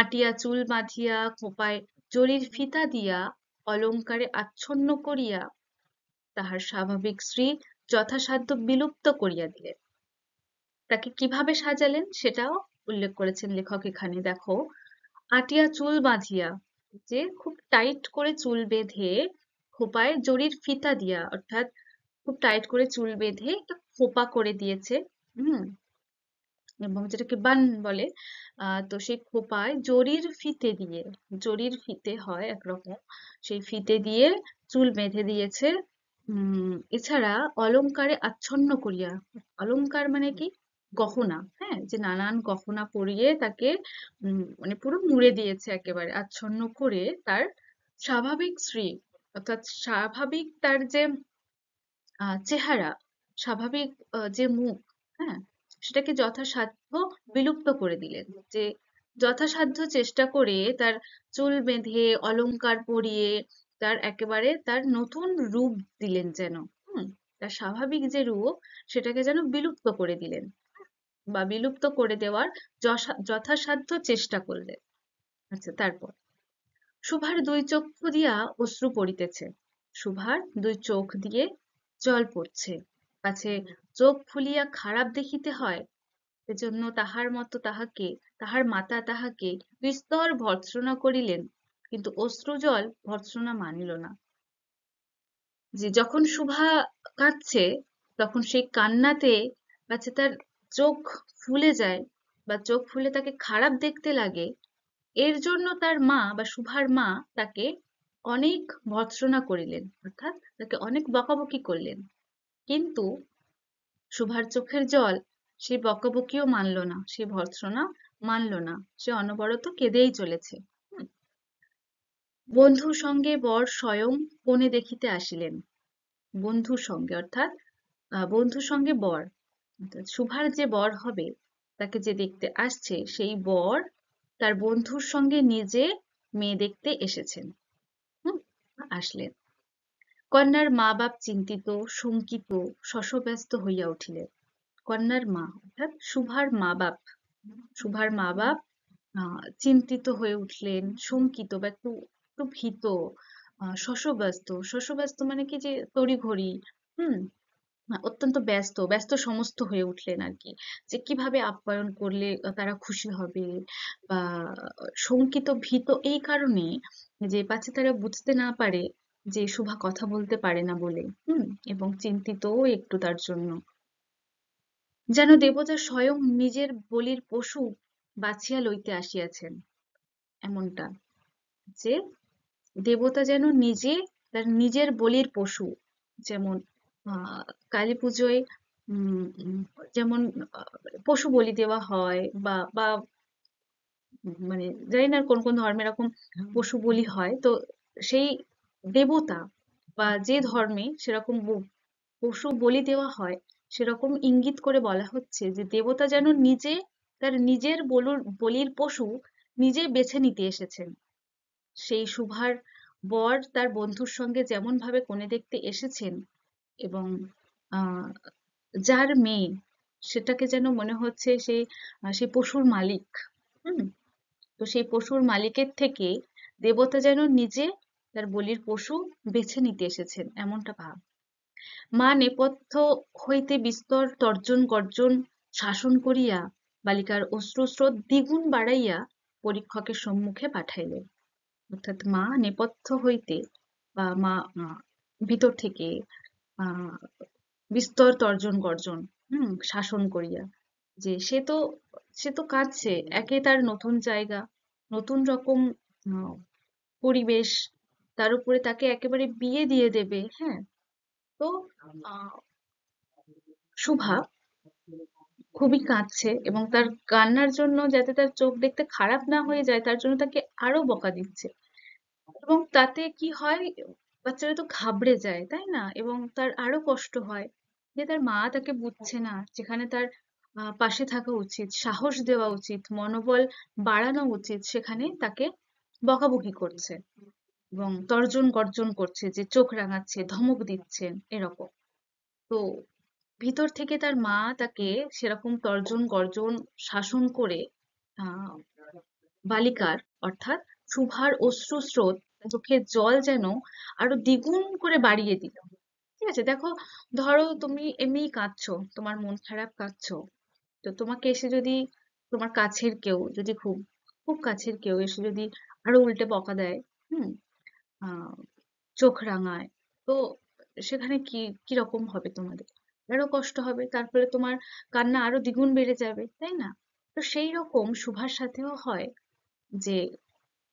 আটিয়া চুল বাঁধিয়া, খোঁপায় জরির ফিতা দিয়া, অলংকারে আচ্ছন্ন করিয়া তাহার স্বাভাবিক শ্রী যথাসাধ্য বিলুপ্ত করিয়া দিলেন। তাকে কিভাবে সাজালেন সেটাও উল্লেখ করেছেন লেখক এখানে। দেখো, আটিয়া চুল বাঁধিয়া, যে খুব টাইট করে চুল বেঁধে, খোঁপায় জরির ফিতা দিয়া, অর্থাৎ খুব টাইট করে চুল বেঁধে একটা খোঁপা করে দিয়েছে। হুম, এবং যেটাকে বান বলে। তো সেই খোঁপায় জরির ফিতে দিয়ে, জরির ফিতে হয় একরকম, সেই ফিতে দিয়ে চুল বেঁধে দিয়েছে। এছাড়া অলংকারে আচ্ছন্ন করিয়া, অলংকার মানে কি, গহনা, হ্যাঁ, যে নানান গহনা পরিয়ে তাকে মানে পুরো মুড়ে দিয়েছে, একেবারে আচ্ছন্ন করে তার স্বাভাবিক শ্রী, অর্থাৎ স্বাভাবিক তার যে চেহারা, স্বাভাবিক যে মুখ, হ্যাঁ, সেটাকে যথাসাধ্য বিলুপ্ত করে দিলেন। যে যথাসাধ্য চেষ্টা করে তার চুল বেঁধে অলংকার পরিয়ে তার একেবারে তার নতুন রূপ দিলেন যেন। হুম, তার স্বাভাবিক যে রূপ সেটাকে যেন বিলুপ্ত করে দিলেন, বা বিলুপ্ত করে দেওয়ার যথাসাধ্য চেষ্টা করলেন। আচ্ছা, তারপর সুভার দুই চক্ষু দিয়া অশ্রু পড়িতেছে, সুভার দুই চোখ দিয়ে জল পড়ছে। পাছে চোখ ফুলিয়া খারাপ দেখিতে হয়, এজন্য তাহার মতো তাহাকে, তাহার মাতা তাহাকে বিস্তর ভর্ৎসনা করিলেন, কিন্তু অশ্রুজল ভর্ৎসনা মানিল না। যে যখন সুভা কাঁদছে, তখন সেই কান্নাতে পাছে তার চোখ ফুলে যায়, বা চোখ ফুলে তাকে খারাপ দেখতে লাগে, এর জন্য তার মা বা সুভার মা তাকে অনেক ভর্ৎসনা করিলেন, অর্থাৎ তাকে অনেক বকাবকি করলেন। কিন্তু সুভার চোখের জল সেই বকাবকিও মানল না, সে ভর্ৎসনা মানল না, সে অনবরত কেঁদেই চলেছে। বন্ধুর সঙ্গে বর স্বয়ং কনে দেখিতে আসিলেন। বন্ধুর সঙ্গে, অর্থাৎ বন্ধুর সঙ্গে বর, অর্থাৎ সুভার যে বর হবে, তাকে যে দেখতে আসছে, সেই বর তার বন্ধুর সঙ্গে নিজে মেয়ে দেখতে এসেছেন। হুম, আসলেন। কন্যার মা বাপ চিন্তিত, শঙ্কিত, শশব্যস্ত হইয়া উঠিলেন। কন্যার মা অর্থাৎ সুভার মা বাপ, সুভার মা বাপ চিন্তিত হয়ে উঠলেন, শঙ্কিত বা একটু একটু ভীত, শশব্যস্ত। শশব্যস্ত মানে কি, যে তড়িঘড়ি, হুম, অত্যন্ত ব্যস্ত, ব্যস্ত সমস্ত হয়ে উঠলেন আর কি, যে কিভাবে আপ্যায়ন করলে তারা খুশি হবে, বা শঙ্কিত ভীত এই কারণে যে পাছে তারা বুঝতে না পারে যে শুভা কথা বলতে পারে না বলে, এবং চিন্তিতও একটু তার জন্য। যেন দেবতা স্বয়ং নিজের বলির পশু বাছিয়া লইতে আসিয়াছেন, এমনটা, যে দেবতা যেন নিজে তার নিজের বলির পশু, যেমন কালী পুজোয় যেমন পশু বলি দেওয়া হয়, বা বা মানে জানি না কোন কোন ধর্মে এরকম পশু বলি হয়, তো সেই দেবতা বা যে ধর্মে সেরকম পশু বলি দেওয়া হয়, সেরকম ইঙ্গিত করে বলা হচ্ছে যে দেবতা যেন নিজে তার নিজের বলির পশু নিজে বেছে নিতে এসেছেন। সেই সুভার বর তার বন্ধুর সঙ্গে যেমন ভাবে কনে দেখতে এসেছেন, এবং আহ যার মেয়ে, সেটাকে যেন মনে হচ্ছে সে সেই পশুর মালিক। হুম, তো সেই পশুর মালিকের থেকে দেবতা যেন নিজে তার বলির পশু বেছে নিতে এসেছেন, এমনটা ভাব। মা নেপথ্য হইতে বিস্তর তর্জন গর্জন শাসন করিয়া বালিকার অশ্রুস্রোত দ্বিগুণ বাড়াইয়া পরীক্ষকের সম্মুখে পাঠাইলেন। অর্থাৎ মা নেপথ্য হইতে, বা মা ভিতর থেকে আহ বিস্তর তর্জন গর্জন, শাসন করিয়া, যে সে তো কাঁদছে, একে তার নতুন জায়গা, নতুন রকম পরিবেশ, তার উপরে তাকে একেবারে বিয়ে দিয়ে দেবে, হ্যাঁ। তো আহ শুভা খুবই কাঁদছে, এবং তার কান্নার জন্য, যাতে তার চোখ দেখতে খারাপ না হয়ে যায়, তার জন্য তাকে আরো বকা দিচ্ছে। এবং তাতে কি হয়, বাচ্চারা তো ঘাবড়ে যায়, তাই না, এবং তার আরো কষ্ট হয় যে তার মা তাকে বুঝছে না, যেখানে তার পাশে থাকা উচিত, সাহস দেওয়া উচিত, মনোবল বাড়ানো উচিত, সেখানে তাকে বকাবকি করছে। এবং তর্জন গর্জন করছে, যে চোখ রাঙাচ্ছে, ধমক দিচ্ছেন, এরকম। তো ভিতর থেকে তার মা তাকে সেরকম তর্জন গর্জন শাসন করে আহ বালিকার, অর্থাৎ শুভার অশ্রুস্রোত, চোখের জল যেন আরো দ্বিগুণ করে বাড়িয়ে দিল। ঠিক আছে, দেখো, ধরো তুমি এমনিই কাঁদছো, তোমার মন খারাপ, কাঁদছো, তো তোমাকে এসে যদি তোমার কাছের কেউ, যদি খুব খুব কাছের কেউ এসে যদি আরো উল্টে বকা দেয়, হুম, আহ চোখ রাঙায়, তো সেখানে কি কিরকম হবে তোমাদের? আরো কষ্ট হবে, তার ফলে তোমার কান্না আরো দ্বিগুণ বেড়ে যাবে, তাই না? তো সেই রকম সুভার সাথেও হয়, যে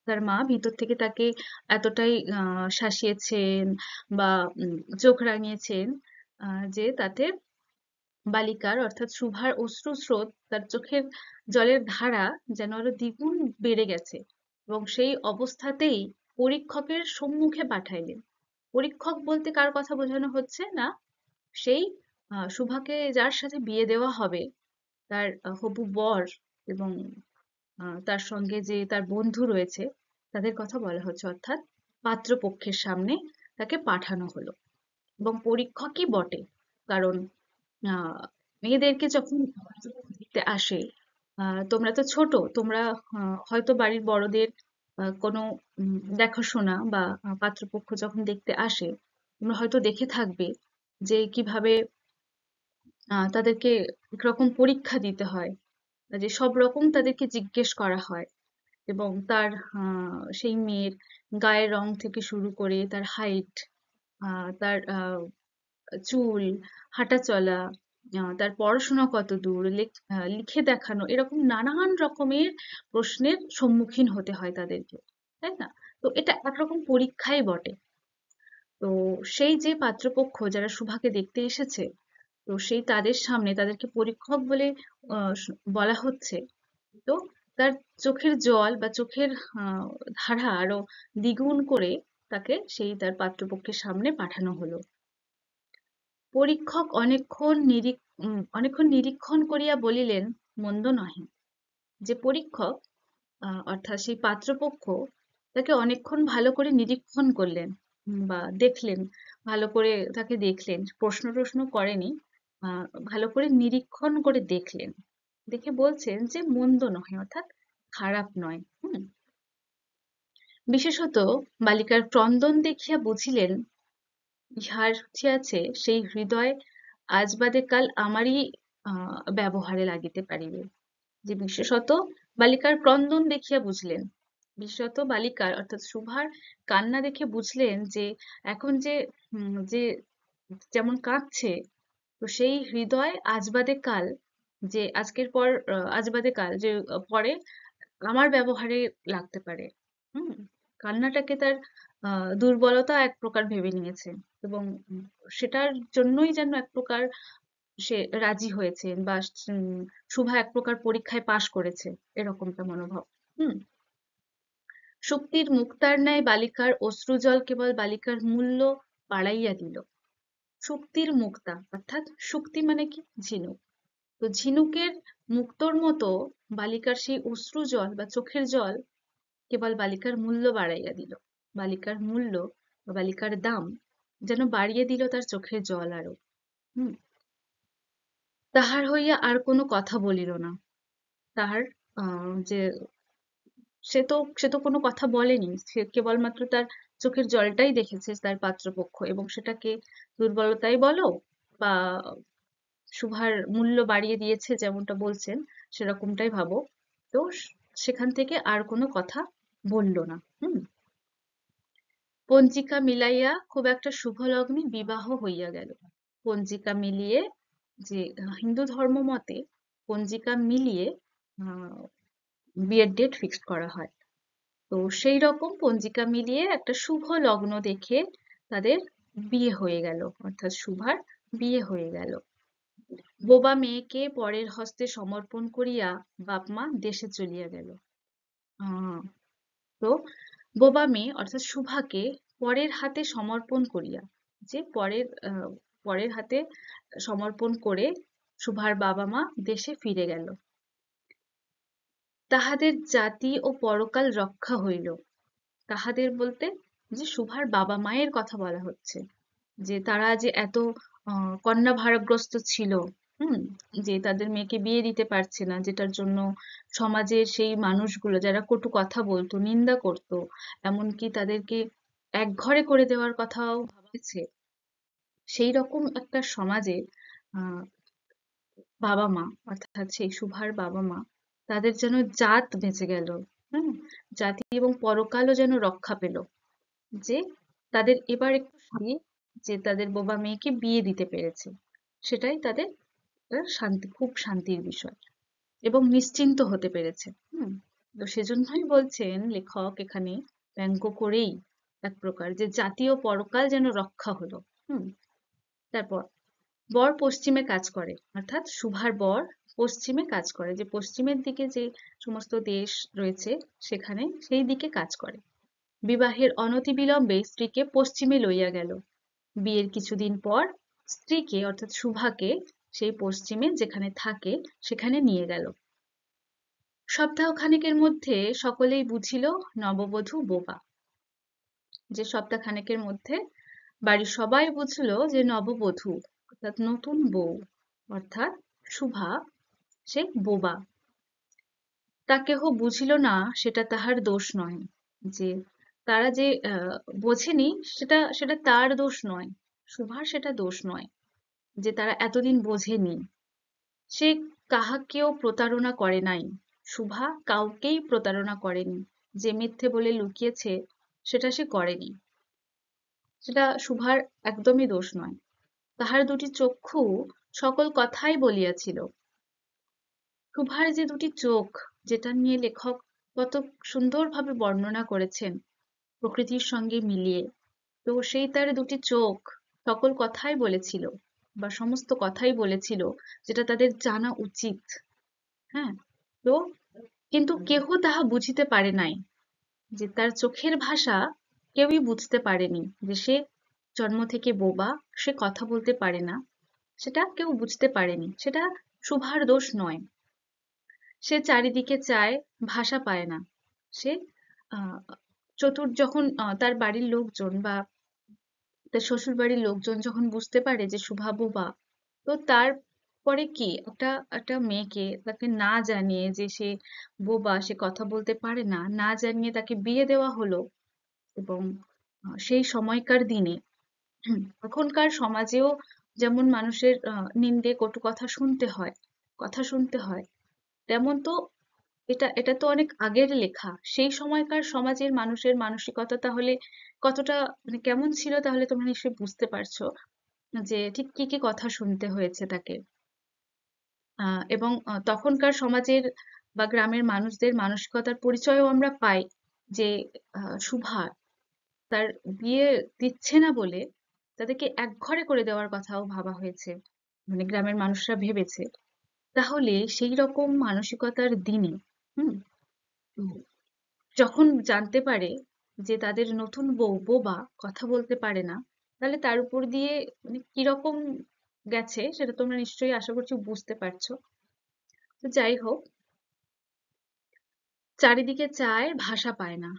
তার মা ভিতর থেকে তাকে এতটাই শাসিয়েছেন বা চোখ রাঙিয়েছেন, যে তাতে বালিকার, অর্থাৎ শুভার অশ্রুস্রোত, তার চোখের জলের ধারা যেন আরো দ্বিগুণ বেড়ে গেছে। এবং সেই অবস্থাতেই পরীক্ষকের সম্মুখে পাঠাইলেন। পরীক্ষক বলতে কার কথা বোঝানো হচ্ছে না, সেই শুভাকে যার সাথে বিয়ে দেওয়া হবে, তার হবু বর, এবং তার সঙ্গে যে তার বন্ধু রয়েছে, তাদের কথা বলা হচ্ছে, অর্থাৎ পাত্রপক্ষের সামনে তাকে পাঠানো হলো। এবং পরীক্ষকই বটে, কারণ আহ মেয়েদেরকে যখন দেখতে আসে, তোমরা তো ছোট, তোমরা হয়তো বাড়ির বড়দের কোনো দেখাশোনা বা পাত্রপক্ষ যখন দেখতে আসে, তোমরা হয়তো দেখে থাকবে যে কিভাবে তাদেরকে একরকম পরীক্ষা দিতে হয়, যে সব রকম তাদেরকে জিজ্ঞেস করা হয়, এবং তার সেই মেয়ের গায়ের রং থেকে শুরু করে তার হাইট, তার চুল, হাঁটা চলা, তার পড়াশোনা কতদূর, লিখে দেখানো, এরকম নানান রকমের প্রশ্নের সম্মুখীন হতে হয় তাদেরকে, তাই না? তো এটা একরকম পরীক্ষাই বটে। তো সেই যে পাত্রপক্ষ যারা সুভাকে দেখতে এসেছে, তো সেই তাদের সামনে তাদেরকে পরীক্ষক বলে বলা হচ্ছে। তো তার চোখের জল বা চোখের আহ, ধারা আরো দ্বিগুণ করে তাকে সেই তার পাত্রপক্ষের সামনে পাঠানো হলো। পরীক্ষক অনেকক্ষণ নিরীক্ষণ করিয়া বলিলেন, মন্দ নহে। যে পরীক্ষক, অর্থাৎ সেই পাত্রপক্ষ, তাকে অনেকক্ষণ ভালো করে নিরীক্ষণ করলেন, বা দেখলেন, ভালো করে তাকে দেখলেন, প্রশ্ন টশ্ন করেনি, ভালো করে নিরীক্ষণ করে দেখলেন, দেখে বলছেন যে মন্দ নহে, অর্থাৎ খারাপ নয়। বিশেষত বালিকার ক্রন্দন দেখিয়া বুঝিলেন, ইহার আছে সেই হৃদয় আজ বাদে কাল আমারই ব্যবহারে লাগিতে পারিবে। যে বিশেষত বালিকার ক্রন্দন দেখিয়া বুঝলেন, বিশেষত বালিকার, অর্থাৎ শুভার কান্না দেখে বুঝলেন যে এখন যে যেমন কাঁদছে, তো সেই হৃদয় আজ বাদে কাল, যে আজকের পর আজ বাদে কাল, যে পরে আমার ব্যবহারে লাগতে পারে। হুম, কান্নাটাকে তার দুর্বলতা এক প্রকার ভেবে নিয়েছে, এবং সেটার জন্যই যেন এক প্রকার সে রাজি হয়েছে, বা শুভা এক প্রকার পরীক্ষায় পাশ করেছে, এরকমটা মনোভাব। হুম, শুক্তির মুক্তার ন্যায় বালিকার অশ্রুজল কেবল বালিকার মূল্য বাড়াইয়া দিল। শুক্তির মুক্তা, অর্থাৎ শুক্তি মানে কি? ঝিনুক। তো ঝিনুকের মুক্তোর মতো বালিকার সেই অশ্রুজল বা চোখের জল কেবল বালিকার মূল্য বাড়াইয়া দিল। বালিকার মূল্য বা বালিকার দাম যেন বাড়িয়ে দিল তার চোখের জল আরো। হুম, তাহার হইয়া আর কোনো কথা বলিল না। তাহার যে সে তো কোনো কথা বলেনি, সে কেবলমাত্র তার চোখের জলটাই দেখেছে তার পাত্রপক্ষ, এবং সেটাকে দুর্বলতাই বলো বা শুভার মূল্য বাড়িয়ে দিয়েছে যেমনটা বলছেন, সেরকমটাই ভাবো। তো সেখান থেকে আর কোনো কথা বলল না। পঞ্জিকা মিলাইয়া খুব একটা শুভ লগ্নে বিবাহ হইয়া গেল। পঞ্জিকা মিলিয়ে, যে হিন্দু ধর্ম মতে পঞ্জিকা মিলিয়ে আহ, বিয়ের ডেট ফিক্সড করা হয়। তো সেই রকম পঞ্জিকা মিলিয়ে একটা শুভ লগ্ন দেখে তাদের বিয়ে হয়ে গেল, অর্থাৎ শুভার বিয়ে হয়ে গেল। বোবা মেয়েকে পরের হস্তে সমর্পণ করিয়া বাপ মা দেশে চলিয়া গেল। আহ তো বোবা মেয়ে, অর্থাৎ শুভাকে পরের হাতে সমর্পণ করিয়া, যে পরের হাতে সমর্পণ করে শুভার বাবা মা দেশে ফিরে গেল। তাহাদের জাতি ও পরকাল রক্ষা হইল। তাহাদের বলতে যে শুভার বাবা মায়ের কথা বলা হচ্ছে, যে তারা যে এত কন্যা ভারগ্রস্ত ছিল, হুম, যে তাদের মেয়েকে বিয়ে দিতে পারছে না, যেটার জন্য সমাজের সেই মানুষগুলো যারা কটু কথা বলতো, নিন্দা করতো, এমনকি তাদেরকে একঘরে করে দেওয়ার কথাও ভাবছে, সেই রকম একটা সমাজে আহ বাবা মা, অর্থাৎ সেই শুভার বাবা মা, তাদের যেন জাত বেঁচে গেল। হুম, জাতি এবং পরকালও যেন রক্ষা পেল, যে তাদের এবার একটু যে তাদের বোবা মেয়েকে বিয়ে দিতে পেরেছে, সেটাই তাদের একটা শান্তি, খুব শান্তির বিষয়, এবং নিশ্চিন্ত হতে পেরেছে। তো সেজন্যই বলছেন লেখক এখানে ব্যঙ্গ করেই এক প্রকার, যে জাতীয় পরকাল যেন রক্ষা হলো। হুম, তারপর বর পশ্চিমে কাজ করে, অর্থাৎ শুভার বর পশ্চিমে কাজ করে, যে পশ্চিমের দিকে যে সমস্ত দেশ রয়েছে সেখানে সেই দিকে কাজ করে। বিবাহের অনতিবিলম্বে স্ত্রীকে পশ্চিমে লইয়া গেল। বিয়ের কিছুদিন পর স্ত্রীকে, অর্থাৎ শুভাকে, সেই পশ্চিমে যেখানে থাকে সেখানে নিয়ে গেল। সপ্তাহখানেকের মধ্যে সকলেই বুঝিল নববধূ বোবা। যে সপ্তাহখানেকের মধ্যে বাড়ির সবাই বুঝলো যে নববধূ, অর্থাৎ নতুন বউ, অর্থাৎ শুভা, সে বোবা। তা কেহ বুঝিল না সেটা তাহার দোষ নয়। যে তারা যে বোঝেনি, সেটা সেটা তার দোষ নয়, শুভার সেটা দোষ নয়, যে তারা এতদিন বোঝেনি। সে কাহাকেও প্রতারণা করে নাই, শুভা কাউকেই প্রতারণা করেনি। যে মিথ্যে বলে লুকিয়েছে সেটা সে করেনি, সেটা শুভার একদমই দোষ নয়। তাহার দুটি চক্ষু সকল কথাই বলিয়াছিল। শুভার যে দুটি চোখ, যেটা নিয়ে লেখক কত সুন্দরভাবে বর্ণনা করেছেন প্রকৃতির সঙ্গে মিলিয়ে, তো সেই তার দুটি চোখ সকল কথাই বলেছিল, বা সমস্ত কথাই বলেছিল, যেটা তাদের জানা উচিত। হ্যাঁ, তো কিন্তু কেহ তাহা বুঝিতে পারে নাই, যে তার চোখের ভাষা কেউই বুঝতে পারেনি, যে সে জন্ম থেকে বোবা, সে কথা বলতে পারে না, সেটা কেউ বুঝতে পারেনি। সেটা শুভার দোষ নয়। সে চারিদিকে চায়, ভাষা পায় না। সে আহ যখন তার বাড়ির লোকজন বা তার শ্বশুর বাড়ির লোকজন যখন বুঝতে পারে যে শুভা বোবা, তো তারপরে কি একটা একটা মেয়েকে তাকে না জানিয়ে, যে সে বোবা, সে কথা বলতে পারে না, না জানিয়ে তাকে বিয়ে দেওয়া হলো। এবং সেই সময়কার দিনে, এখনকার সমাজেও যেমন মানুষের নিন্দে কটু কথা শুনতে হয়, কথা শুনতে হয়, তেমন তো এটা এটা তো অনেক আগের লেখা। সেই সময়কার সমাজের মানুষের মানসিকতা তাহলে কতটা, মানে কেমন ছিল, তাহলে তোমরা নিশ্চয়ই বুঝতে পারছো যে ঠিক কি কি কথা শুনতে হয়েছে তাকে। এবং তখনকার সমাজের বা গ্রামের মানুষদের মানসিকতার পরিচয়ও আমরা পাই, যে শুভা তার বিয়ে দিচ্ছে না বলে তাদেরকে একঘরে করে দেওয়ার কথাও ভাবা হয়েছে, মানে গ্রামের মানুষরা ভেবেছে। তাহলে সেই রকম মানসিকতার দিনে, হুম, যখন জানতে পারে যে তাদের নতুন বউ বোবা, কথা বলতে পারে না, তাহলে তার উপর দিয়ে মানে কিরকম গেছে সেটা তোমরা নিশ্চয়ই আশা করছি বুঝতে পারছো। তো যাই হোক, চারিদিকে চায়, ভাষা পায় না।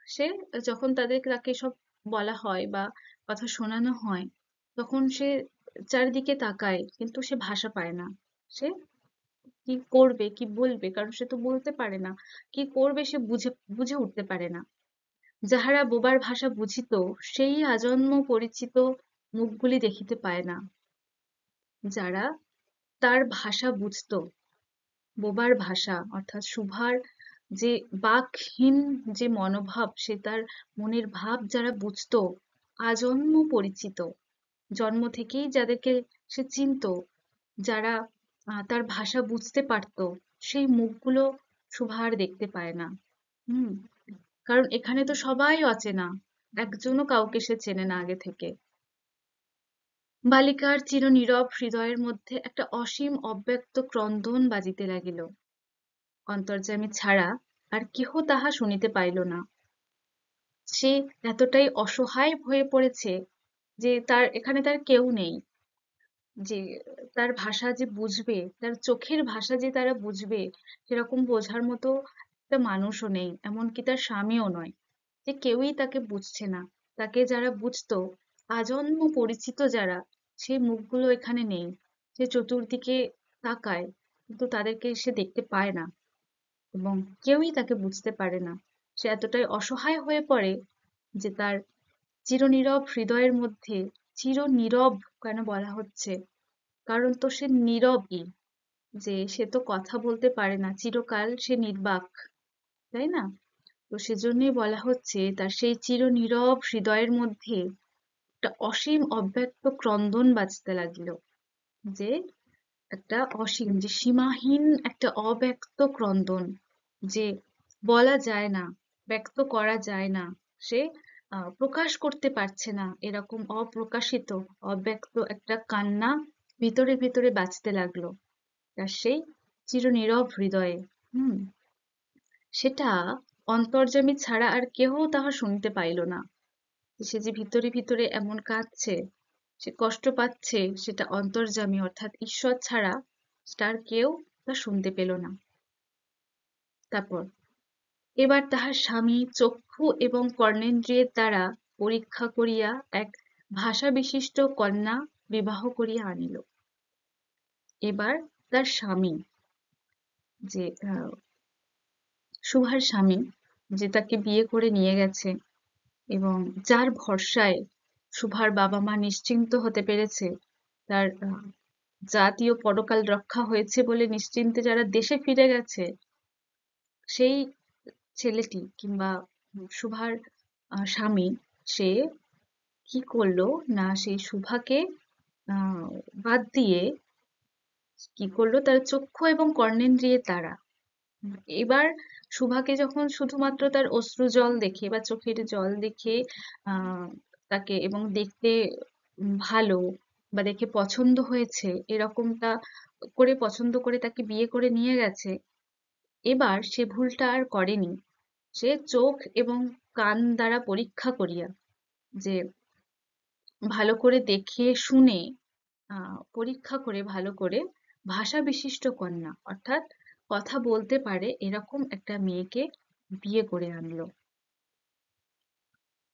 সে যখন তাকে সব বলা হয় বা কথা শোনানো হয়, তখন সে চারিদিকে তাকায়, কিন্তু সে ভাষা পায় না। সে কি করবে, কি বলবে, কারণ সে তো বলতে পারে না। কি করবে সে বুঝে বুঝে উঠতে পারে না। যাহারা বোবার ভাষা বুঝিত, সেই আজন্ম পরিচিত মুখগুলি দেখিতে পায় না। যারা তার ভাষা বুঝতো, বোবার ভাষা, অর্থাৎ শুভার যে বাকহীন যে মনোভাব, সে তার মনের ভাব যারা বুঝতো, আজন্ম পরিচিত, জন্ম থেকেই যাদেরকে সে চিনতো, যারা তার ভাষা বুঝতে পারতো, সেই মুখগুলো শুভা আর দেখতে পায় না। হুম, কারণ এখানে তো সবাই অচেনা, একজনও কাউকে সে চেনে না আগে থেকে। বালিকার চিরনীরব হৃদয়ের মধ্যে একটা অসীম অব্যক্ত ক্রন্দন বাজিতে লাগিল। অন্তর্যামী ছাড়া আর কেহ তাহা শুনিতে পাইল না। সে এতটাই অসহায় হয়ে পড়েছে যে এখানে তার কেউ নেই, যে তার ভাষা যে বুঝবে, তার চোখের ভাষা যে তারা বুঝবে, সেরকম বোঝার মতো একটা মানুষও নেই, এমনকি তার স্বামীও নয়, যে কেউই তাকে বুঝছে না। তাকে যারা বুঝতো, আজন্ম পরিচিত যারা, সেই মুখগুলো এখানে নেই। সে চতুর্দিকে তাকায়, কিন্তু তাদেরকে সে দেখতে পায় না এবং কেউই তাকে বুঝতে পারে না। সে এতটাই অসহায় হয়ে পড়ে যে তার চিরনীরব হৃদয়ের মধ্যে, চিরনীরব কেন বলা হচ্ছে, কারণ তো সে নীরবই, যে সে তো কথা বলতে পারে না, চিরকাল সে নির্বাক, তাই না? তো সেজন্যই বলা হচ্ছে তার সেই চিরনীরব হৃদয়ের মধ্যে একটা অসীম অব্যক্ত ক্রন্দন বাজতে লাগলো, যে একটা অসীম, যে সীমাহীন একটা অব্যক্ত ক্রন্দন, যে বলা যায় না, ব্যক্ত করা যায় না। সে প্রকাশ করতে পারছে না, এরকম অপ্রকাশিত অব্যক্ত একটা কান্না ভিতরে ভিতরে বাজতে লাগলো তার সেই চিরনীরব হৃদয়ে। হুম সেটা অন্তর্যামী ছাড়া আর কেহ তাহা শুনতে পাইল না। সে যে ভিতরে ভিতরে এমন কাঁদছে, সে কষ্ট পাচ্ছে, সেটা অন্তর্যামী অর্থাৎ ঈশ্বর ছাড়া তার কেউ তা শুনতে পেল না। তারপর এবার তাহার স্বামী চক্ষু এবং কর্ণেন্দ্রিয়ের দ্বারা পরীক্ষা করিয়া এক ভাষা বিশিষ্ট কন্যা বিবাহ করিয়া আনিল। এবার তার স্বামী, যে সুভার স্বামী, যে তাকে বিয়ে করে নিয়ে গেছে এবং যার ভরসায় সুভার বাবা মা নিশ্চিন্ত হতে পেরেছে, তার জাতীয় পরকাল রক্ষা হয়েছে বলে নিশ্চিন্তে যারা দেশে ফিরে গেছে, সেই ছেলেটি কিংবা সুভার স্বামী, সে কি করলো না, সেই সুভাকে বাদ দিয়ে কি করলো, তার চক্ষু এবং কর্ণেন্দ্রিয়ের দ্বারা এবার সুভাকে যখন শুধুমাত্র তার অশ্রু জল দেখে বা চোখের জল দেখে তাকে এবং দেখতে ভালো বা দেখে পছন্দ হয়েছে এরকমটা করে পছন্দ করে তাকে বিয়ে করে নিয়ে গেছে, এবার সে ভুলটা আর করেনি। সে চোখ এবং কান দ্বারা পরীক্ষা করিয়া, যে ভালো করে দেখে শুনে পরীক্ষা করে ভালো করে ভাষা বিশিষ্ট কন্যা অর্থাৎ কথা বলতে পারে এরকম একটা মেয়েকে বিয়ে করে আনলো।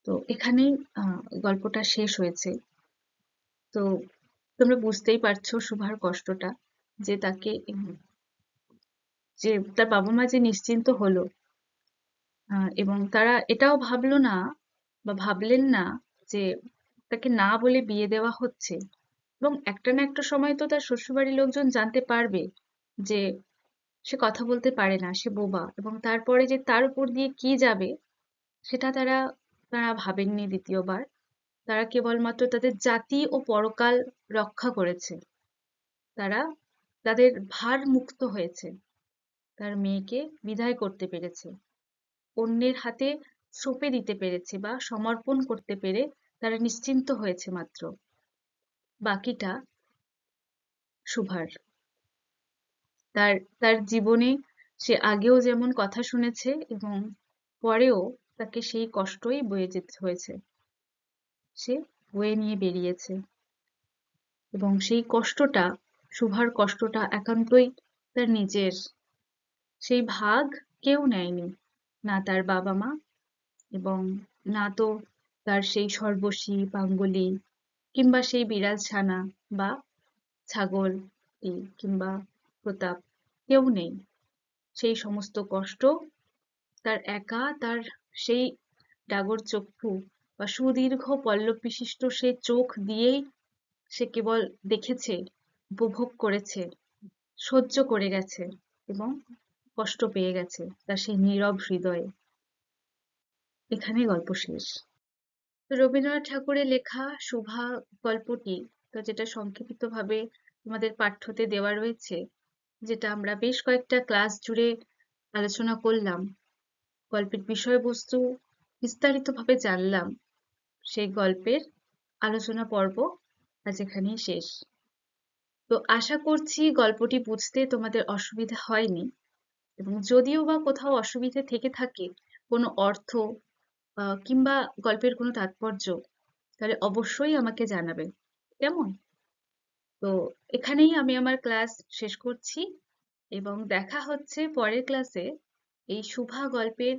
তো এখানেই গল্পটা শেষ হয়েছে। তো তোমরা বুঝতেই পারছো সুভার কষ্টটা, যে তাকে যে তার বাবা মা যে নিশ্চিন্ত হলো, এবং তারা এটাও ভাবলো না বা ভাবলেন না যে তাকে না বলে বিয়ে দেওয়া হচ্ছে, এবং একটা না একটা সময় তো তার শ্বশুরবাড়ির লোকজন জানতে পারবে যে সে কথা বলতে পারে না, সে বোবা, এবং তারপরে যে তার উপর দিয়ে কি যাবে সেটা তারা তারা ভাবেননি দ্বিতীয়বার। তারা কেবলমাত্র তাদের জাতি ও পরকাল রক্ষা করেছে, তারা তাদের ভার মুক্ত হয়েছে, তার মেয়েকে বিদায় করতে পেরেছে, অন্যের হাতে সঁপে দিতে পেরেছে বা সমর্পণ করতে পেরে তারা নিশ্চিন্ত হয়েছে মাত্র। বাকিটা সুভার, তার তার জীবনে সে আগেও যেমন কথা শুনেছে এবং পরেও তাকে সেই কষ্টই বয়ে যেতে হয়েছে, সে বয়ে নিয়ে বেরিয়েছে, এবং সেই কষ্টটা, সুভার কষ্টটা একান্তই তার নিজের, সেই ভাগ কেউ নেয়নি, না তার বাবা মা এবং না তো তার সেই সর্বশী পাঙ্গলি কিংবা সেই বিড়াল ছানা বা ছাগল কিংবা প্রতাপ, কেউ নেই। সেই সমস্ত কষ্ট তার একা, তার সেই ডাগর চক্ষু বা সুদীর্ঘ পল্লব বিশিষ্ট সে চোখ দিয়েই সে কেবল দেখেছে, উপভোগ করেছে, সহ্য করে গেছে এবং কষ্ট পেয়ে গেছে তার সেই নীরব হৃদয়ে। এখানেই গল্প শেষ। তো রবীন্দ্রনাথ ঠাকুরের লেখা শোভা গল্পটি, তো যেটা সংক্ষেপিতভাবে আমাদের পাঠ্যতে দেওয়া রয়েছে, যেটা আমরা বেশ কয়েকটা ক্লাস জুড়ে আলোচনা করলাম, গল্পের বিষয়বস্তু বিস্তারিতভাবে জানলাম, সেই গল্পের আলোচনা পর্ব আজ এখানেই শেষ। তো আশা করছি গল্পটি বুঝতে তোমাদের অসুবিধা হয়নি, এবং যদিও বা কোথাও অসুবিধে থেকে থাকে, কোনো অর্থ কিংবা গল্পের কোনো তাৎপর্য, তাহলে অবশ্যই আমাকে জানাবে, কেমন? তো এখানেই আমি আমার ক্লাস শেষ করছি, এবং দেখা হচ্ছে পরের ক্লাসে এই শুভা গল্পের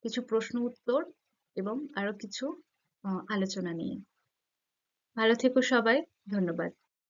কিছু প্রশ্ন উত্তর এবং আরো কিছু আলোচনা নিয়ে। ভালো থেকো সবাই। ধন্যবাদ।